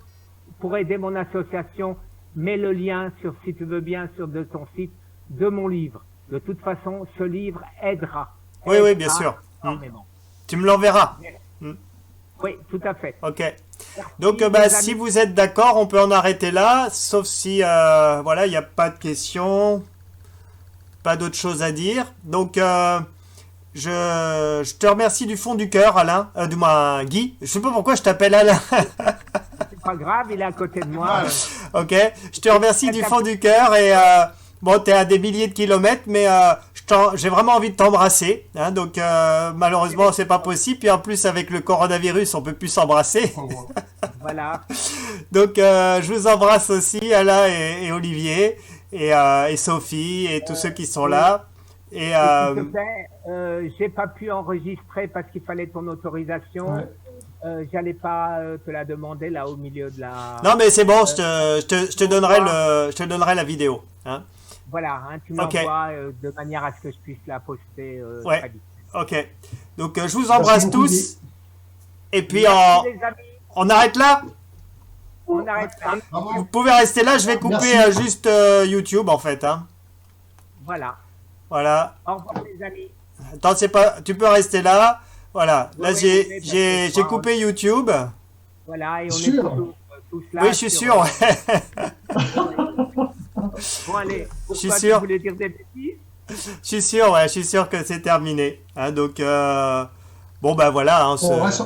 Speaker 2: pour aider mon association. Mets le lien si tu veux bien, de ton site, de mon livre. De toute façon, ce livre aidera.
Speaker 1: Oui, bien sûr. Tu me l'enverras.
Speaker 2: Oui, tout à fait.
Speaker 1: Ok. Donc, si vous êtes d'accord, on peut en arrêter là, sauf si, il n'y a pas de questions, pas d'autres choses à dire. Donc, je te remercie du fond du cœur, Alain, du moins Guy. Je sais pas pourquoi je t'appelle Alain.
Speaker 2: C'est pas grave, il est à côté de moi.
Speaker 1: Ok, je te remercie du fond du cœur Bon, t'es à des milliers de kilomètres, mais j'ai vraiment envie de t'embrasser. Hein, donc, malheureusement, c'est pas possible. Puis en plus, avec le coronavirus, on peut plus s'embrasser.
Speaker 2: Voilà.
Speaker 1: Donc, je vous embrasse aussi, Alain et Olivier, et Sophie, et tous ceux qui sont là. Et,
Speaker 2: S'il te plaît, j'ai pas pu enregistrer parce qu'il fallait ton autorisation.
Speaker 5: Ouais.
Speaker 2: J'allais pas te la demander là au milieu de la.
Speaker 1: non, mais c'est bon, je te donnerai la vidéo. Hein.
Speaker 2: Voilà, hein, tu
Speaker 1: Ok.
Speaker 2: m'envoies de manière à ce que je puisse la poster
Speaker 1: Ouais.
Speaker 2: très vite.
Speaker 1: Ok. Donc, je vous embrasse
Speaker 5: beaucoup,
Speaker 1: tous. Et puis,
Speaker 2: Merci, les amis.
Speaker 1: on arrête là?
Speaker 2: On arrête là.
Speaker 4: Bravo.
Speaker 1: Vous pouvez rester là, je vais couper
Speaker 5: Merci.
Speaker 1: juste YouTube, en fait. Hein.
Speaker 2: Voilà.
Speaker 1: Voilà.
Speaker 2: Au revoir, les amis.
Speaker 1: Attends, tu peux rester là. Voilà. Là,
Speaker 2: Oui, oui,
Speaker 1: j'ai
Speaker 2: oui,
Speaker 1: coupé YouTube.
Speaker 2: Voilà, et on
Speaker 5: Sûr.
Speaker 2: est tous là.
Speaker 1: Oui, je suis sûr.
Speaker 2: Bon, allez.
Speaker 1: Je suis
Speaker 2: Pourquoi
Speaker 1: sûr.
Speaker 2: Tu voulais dire des bêtises?
Speaker 1: Je suis sûr, ouais, je suis sûr que c'est terminé. Hein, donc, bon, ben voilà. Hein,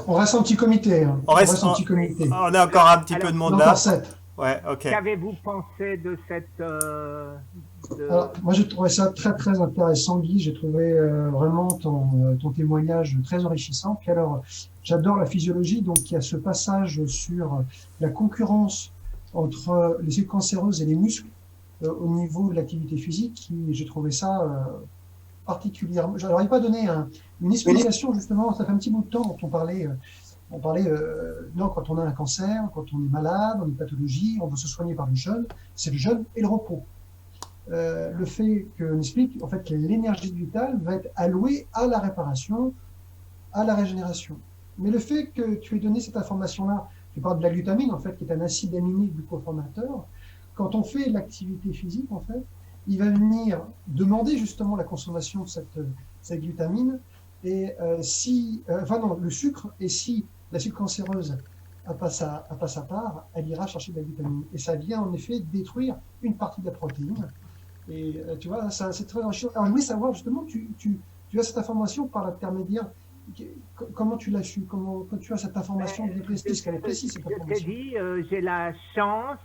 Speaker 5: On reste en petit comité. Hein.
Speaker 1: On reste
Speaker 5: en
Speaker 1: en-
Speaker 5: petit comité.
Speaker 1: on a encore un petit peu de monde là.
Speaker 5: Encore 7.
Speaker 1: Ouais, ok.
Speaker 2: Qu'avez-vous pensé de cette.
Speaker 5: Alors, moi, j'ai trouvé ça très, très intéressant, Guy. J'ai trouvé vraiment ton témoignage très enrichissant. Puis alors, j'adore la physiologie. Donc, il y a ce passage sur la concurrence entre les cellules cancéreuses et les muscles au niveau de l'activité physique. J'ai trouvé ça particulièrement. Je n'aurais pas donné une explication, justement. Ça fait un petit bout de temps dont on parlait. Non, quand on a un cancer, quand on est malade, on a une pathologie, on veut se soigner par le jeûne. C'est le jeûne et le repos. Le fait qu'on explique en fait que l'énergie vitale va être allouée à la réparation, à la régénération. Mais le fait que tu aies donné cette information-là, tu parles de la glutamine en fait, qui est un acide aminé glucoformateur. Quand on fait l'activité physique, en fait, il va venir demander justement la consommation de cette glutamine et le sucre. Et si la cellule cancéreuse n'a pas sa part, elle ira chercher de la glutamine. Et ça vient en effet détruire une partie de la protéine. Et tu vois, c'est très enrichissant. Alors, je voulais savoir justement, tu as cette information par l'intermédiaire. Comment tu l'as su? Quand tu as cette information bien précise, puisqu'elle est précise, cette
Speaker 2: Je t'ai
Speaker 5: information.
Speaker 2: dit, j'ai la chance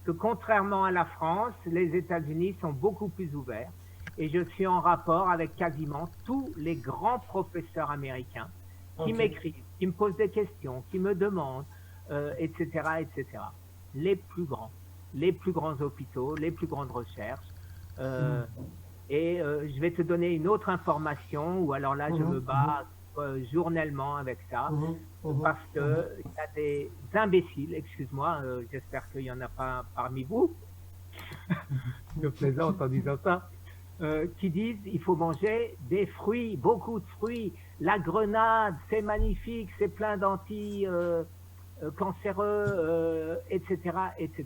Speaker 2: que contrairement à la France, les États-Unis sont beaucoup plus ouverts. Et je suis en rapport avec quasiment tous les grands professeurs américains qui
Speaker 5: Ok.
Speaker 2: m'écrivent, qui me posent des questions, qui me demandent, etc., etc. Les plus grands hôpitaux, les plus grandes recherches. Et je vais te donner une autre information, ou alors là, je me bats journellement avec ça, parce qu'il y a des imbéciles, excuse-moi, j'espère qu'il n'y en a pas parmi vous, je plaisante en disant ça, qui disent il faut manger des fruits, beaucoup de fruits, la grenade, c'est magnifique, c'est plein d'anti-cancéreux, etc., etc.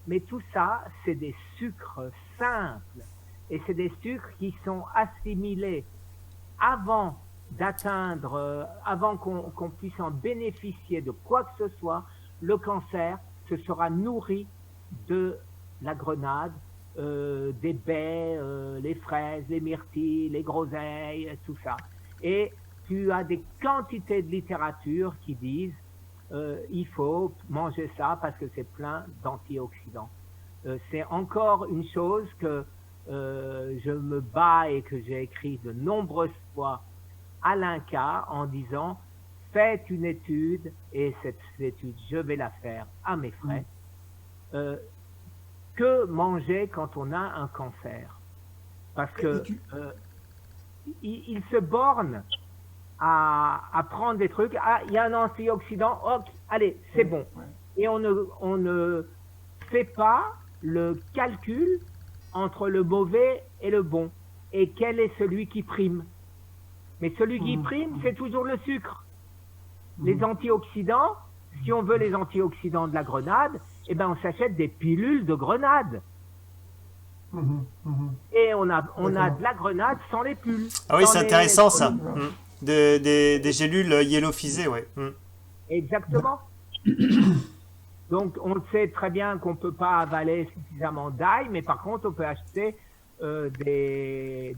Speaker 2: Mais tout ça, c'est des sucres simples, et c'est des sucres qui sont assimilés avant d'atteindre, avant qu'on puisse en bénéficier de quoi que ce soit. Le cancer se sera nourri de la grenade, des baies, les fraises, les myrtilles, les groseilles, tout ça. Et tu as des quantités de littérature qui disent il faut manger ça parce que c'est plein d'antioxydants. C'est encore une chose que je me bats et que j'ai écrit de nombreuses fois à l'INCa en disant faites une étude, et cette étude je vais la faire à mes frais. Que manger quand on a un cancer? Parce que il se borne à prendre des trucs. Ah, il y a un antioxydant, ok, allez, c'est bon. Et on ne fait pas le calcul entre le mauvais et le bon. Et quel est celui qui prime? Mais celui qui prime, c'est toujours le sucre. Les antioxydants, si on veut les antioxydants de la grenade, eh ben on s'achète des pilules de grenade. Et on a de la grenade sans les pulls.
Speaker 1: Ah oui,
Speaker 2: sans
Speaker 1: c'est
Speaker 2: les-
Speaker 1: intéressant ça. Des gélules yellophisées, ouais.
Speaker 2: Exactement. Donc, on le sait très bien qu'on ne peut pas avaler suffisamment d'ail, mais par contre, on peut acheter des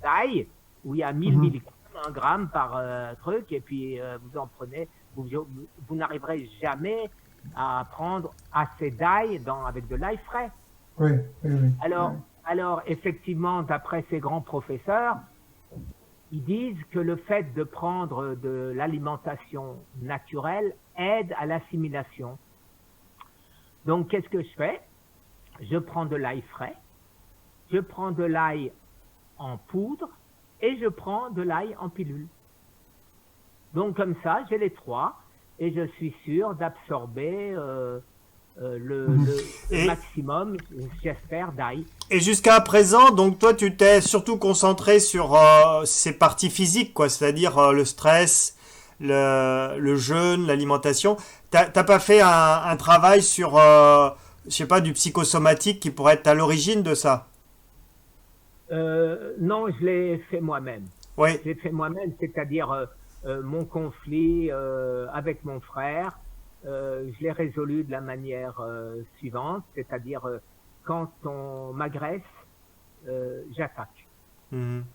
Speaker 2: d'ail où il y a 1000 mg, 1 gramme par truc, et puis vous en prenez, vous n'arriverez jamais à prendre assez d'ail avec de l'ail frais.
Speaker 5: Oui, oui, oui.
Speaker 2: Alors, effectivement, d'après ces grands professeurs, ils disent que le fait de prendre de l'alimentation naturelle aide à l'assimilation. Donc, qu'est-ce que je fais? Je prends de l'ail frais, je prends de l'ail en poudre et je prends de l'ail en pilule. Donc, comme ça, j'ai les trois et je suis sûr d'absorber le maximum, j'espère, d'ail.
Speaker 1: Et jusqu'à présent, donc toi, tu t'es surtout concentré sur ces parties physiques, quoi, c'est-à-dire le stress, le jeûne, l'alimentation. T'as pas fait un travail sur, je sais pas, du psychosomatique qui pourrait être à l'origine de ça?
Speaker 2: Non, je l'ai fait moi-même.
Speaker 1: Oui.
Speaker 2: Je l'ai fait moi-même, c'est-à-dire mon conflit avec mon frère. Je l'ai résolu de la manière suivante, c'est-à-dire quand on m'agresse, j'attaque.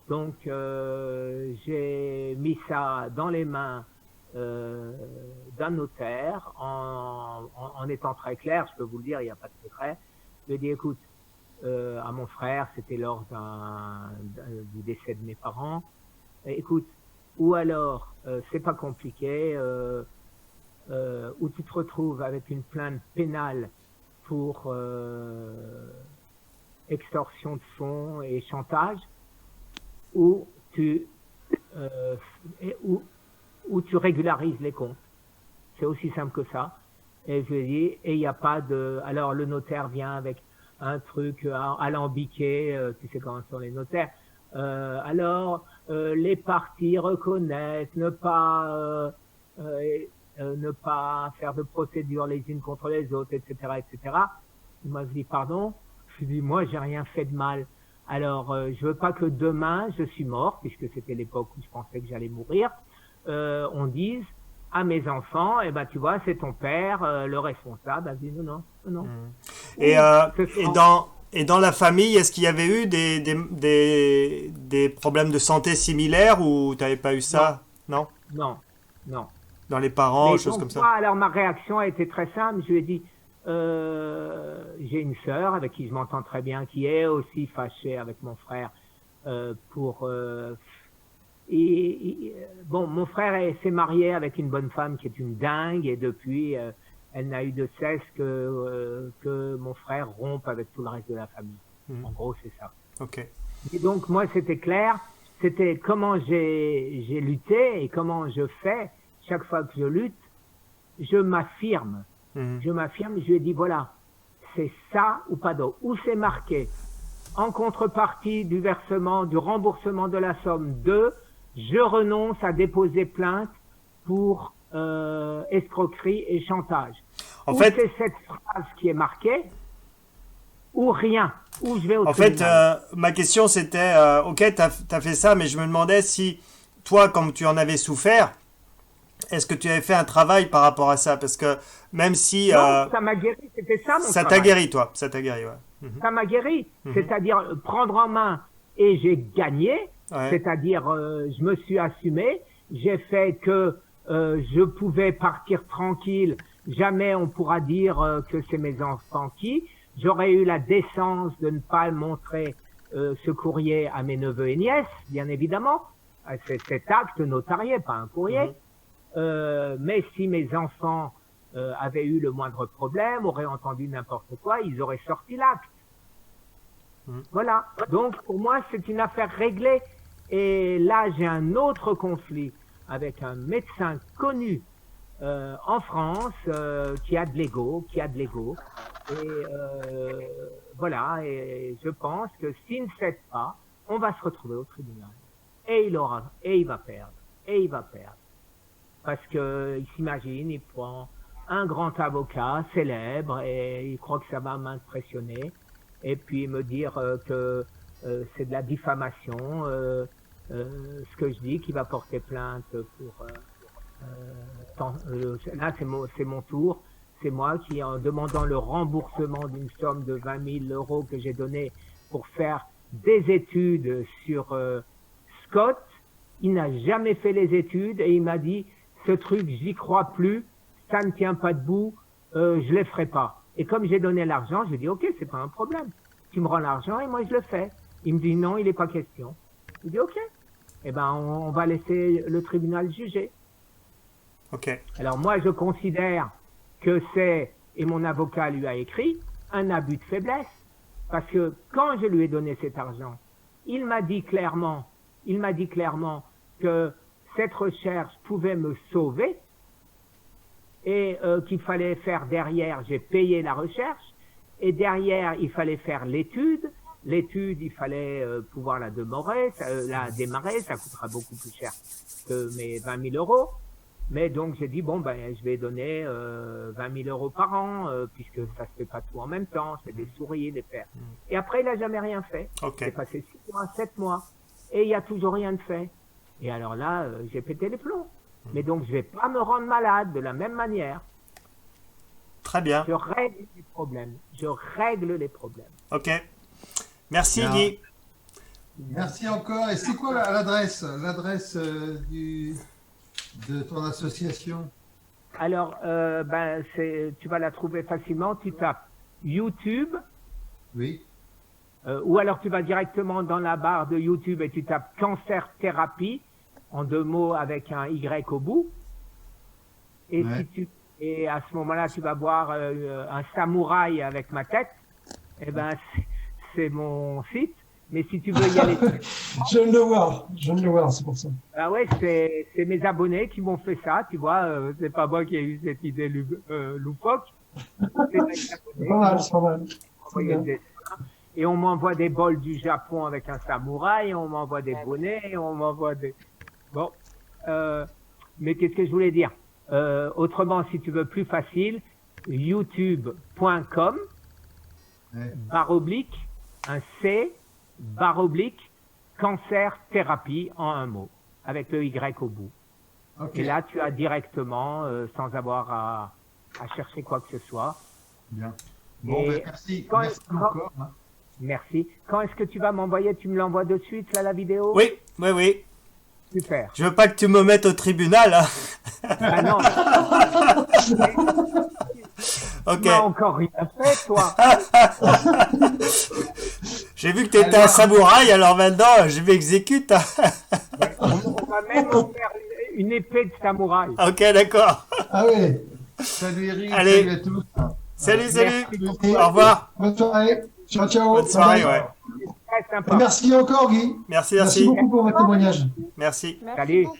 Speaker 2: Donc j'ai mis ça dans les mains d'un notaire en étant très clair, je peux vous le dire, il n'y a pas de secret. Je lui ai dit, écoute, à mon frère, c'était lors du décès de mes parents, écoute, ou alors c'est pas compliqué, où tu te retrouves avec une plainte pénale pour extorsion de fonds et chantage, où tu régularises les comptes. C'est aussi simple que ça. Et je lui ai dit, et il n'y a pas de... Alors le notaire vient avec un truc alambiqué, tu sais comment sont les notaires. Les parties reconnaissent ne pas faire de procédures les unes contre les autres, etc., etc. Il m'a dit, pardon? Je lui ai dit, moi, j'ai rien fait de mal. Alors, je veux pas que demain, je suis mort, puisque c'était l'époque où je pensais que j'allais mourir, on dise à mes enfants, eh ben, tu vois, c'est ton père, le responsable. Elle dit, non.
Speaker 1: Et dans la famille, est-ce qu'il y avait eu des problèmes de santé similaires ou tu n'avais pas eu ça? Non. Dans les parents, choses comme ça.
Speaker 2: Alors ma réaction a été très simple. Je lui ai dit, j'ai une sœur avec qui je m'entends très bien, qui est aussi fâchée avec mon frère bon, mon frère s'est marié avec une bonne femme qui est une dingue et depuis, elle n'a eu de cesse que mon frère rompe avec tout le reste de la famille. En gros, c'est ça.
Speaker 1: Ok.
Speaker 2: Et donc moi, c'était clair. C'était comment j'ai lutté et comment je fais. Chaque fois que je lutte, je m'affirme. Je m'affirme, je lui ai dit, voilà, c'est ça ou pas d'autre. Où c'est marqué, en contrepartie du versement, du remboursement de la somme de, je renonce à déposer plainte pour escroquerie et chantage.
Speaker 1: En
Speaker 2: ou
Speaker 1: fait,
Speaker 2: c'est cette phrase qui est marquée, ou rien, ou je vais au
Speaker 1: En
Speaker 2: tribunal.
Speaker 1: fait, ma question c'était, ok, t'as fait ça, mais je me demandais si toi, comme tu en avais souffert, est-ce que tu avais fait un travail par rapport à ça? Parce que même si...
Speaker 2: Non, ça m'a guéri, c'était ça mon
Speaker 1: ça t'a
Speaker 2: travail.
Speaker 1: guéri, toi. Ça t'a guéri, ouais.
Speaker 2: Ça m'a guéri, c'est-à-dire prendre en main et j'ai gagné,
Speaker 1: Ouais.
Speaker 2: c'est-à-dire je me suis assumé, j'ai fait que je pouvais partir tranquille, jamais on pourra dire que c'est mes enfants qui, j'aurais eu la décence de ne pas montrer ce courrier à mes neveux et nièces, bien évidemment, c'est cet acte notarié, pas un courrier, mais si mes enfants avaient eu le moindre problème, auraient entendu n'importe quoi, ils auraient sorti l'acte. Voilà. Donc, pour moi, c'est une affaire réglée. Et là, j'ai un autre conflit avec un médecin connu en France qui a de l'ego, Et voilà. Et je pense que s'il ne cède pas, on va se retrouver au tribunal. Et il va perdre. Parce que il s'imagine, il prend un grand avocat célèbre et il croit que ça va m'impressionner. Et puis me dire que c'est de la diffamation, ce que je dis, qui va porter plainte pour... là, c'est mon tour. C'est moi qui, en demandant le remboursement d'une somme de 20 000 euros que j'ai donné pour faire des études sur Scott, il n'a jamais fait les études et il m'a dit, ce truc, j'y crois plus, ça ne tient pas debout, je les ferai pas. Et comme j'ai donné l'argent, je lui ai dit, OK, c'est pas un problème. Tu me rends l'argent et moi je le fais. Il me dit, non, il n'est pas question. Je lui dis, OK. Eh ben, on va laisser le tribunal juger.
Speaker 1: Ok.
Speaker 2: Alors moi, je considère que c'est, et mon avocat lui a écrit, un abus de faiblesse. Parce que quand je lui ai donné cet argent, il m'a dit clairement que cette recherche pouvait me sauver et qu'il fallait faire derrière, j'ai payé la recherche, et derrière, il fallait faire l'étude. L'étude, il fallait pouvoir la démarrer, ça coûtera beaucoup plus cher que mes 20 000 euros. Mais donc, j'ai dit, bon, ben, je vais donner 20 000 euros par an, puisque ça se fait pas tout en même temps, c'est des souris, des paires. Et après, il a jamais rien fait.
Speaker 1: Ok.
Speaker 2: C'est passé 6 mois, 7 mois, et il y a toujours rien de fait. Et alors là, j'ai pété les plombs. Mais donc, je vais pas me rendre malade de la même manière.
Speaker 1: Très bien.
Speaker 2: Je règle les problèmes. Je règle les problèmes.
Speaker 1: Ok. Merci
Speaker 4: Bien.
Speaker 1: Guy.
Speaker 4: Merci encore. Et c'est quoi l'adresse de ton association?
Speaker 2: Alors, tu vas la trouver facilement. Tu tapes YouTube,
Speaker 4: Oui.
Speaker 2: ou alors tu vas directement dans la barre de YouTube et tu tapes cancer thérapie, en 2 mots avec un Y au bout. Et,
Speaker 4: Ouais.
Speaker 2: et à ce moment-là, tu vas voir un samouraï avec ma tête. Eh ben, c'est mon site. Mais si tu veux y aller,
Speaker 5: Je viens de le voir, c'est pour ça.
Speaker 2: ah ouais, c'est mes abonnés qui m'ont fait ça. Tu vois, c'est pas moi qui ai eu cette idée loufoque. C'est mes
Speaker 5: C'est
Speaker 2: abonnés
Speaker 5: pas mal,
Speaker 2: qui
Speaker 5: c'est pas mal.
Speaker 2: m'ont
Speaker 5: C'est
Speaker 2: envoyé
Speaker 5: bien.
Speaker 2: des dessins. Et on m'envoie des bols du Japon avec un samouraï, on m'envoie des bonnets, on m'envoie des... Bon, mais qu'est-ce que je voulais dire? Autrement, si tu veux plus facile, youtube.com,
Speaker 4: Ouais.
Speaker 2: /, un C, / cancer thérapie en un mot, avec le Y au bout.
Speaker 4: Ok.
Speaker 2: Et là, tu as directement, sans avoir à chercher quoi que ce soit.
Speaker 4: Bien. Bon,
Speaker 2: Et
Speaker 4: ben, merci.
Speaker 2: quand-
Speaker 4: Merci
Speaker 2: quand-
Speaker 4: encore. Hein.
Speaker 2: Merci. Quand est-ce que tu vas m'envoyer? Tu me l'envoies de suite, là, la vidéo?
Speaker 1: Oui, oui, oui.
Speaker 2: Super.
Speaker 1: Je veux pas que tu me mettes au tribunal. Hein.
Speaker 2: Ah non,
Speaker 1: Ok.
Speaker 2: tu m'as encore rien fait, toi.
Speaker 1: J'ai vu que tu étais un samouraï, alors maintenant je m'exécute. Hein.
Speaker 2: On va même faire une épée de samouraï.
Speaker 1: Ok, d'accord.
Speaker 5: Ah oui.
Speaker 4: Salut Eric.
Speaker 1: Allez.
Speaker 4: Salut à tous.
Speaker 1: Salut, salut.
Speaker 2: Merci.
Speaker 1: Au revoir.
Speaker 5: Bonne soirée. Ciao, ciao.
Speaker 1: Bonne soirée,
Speaker 5: Bye bye.
Speaker 1: ouais.
Speaker 2: C'est très
Speaker 5: Et
Speaker 2: sympa.
Speaker 5: merci encore, Guy.
Speaker 1: Merci,
Speaker 5: Merci
Speaker 1: merci.
Speaker 5: beaucoup pour votre témoignage.
Speaker 1: Merci.
Speaker 3: Merci
Speaker 2: Salut.
Speaker 3: beaucoup.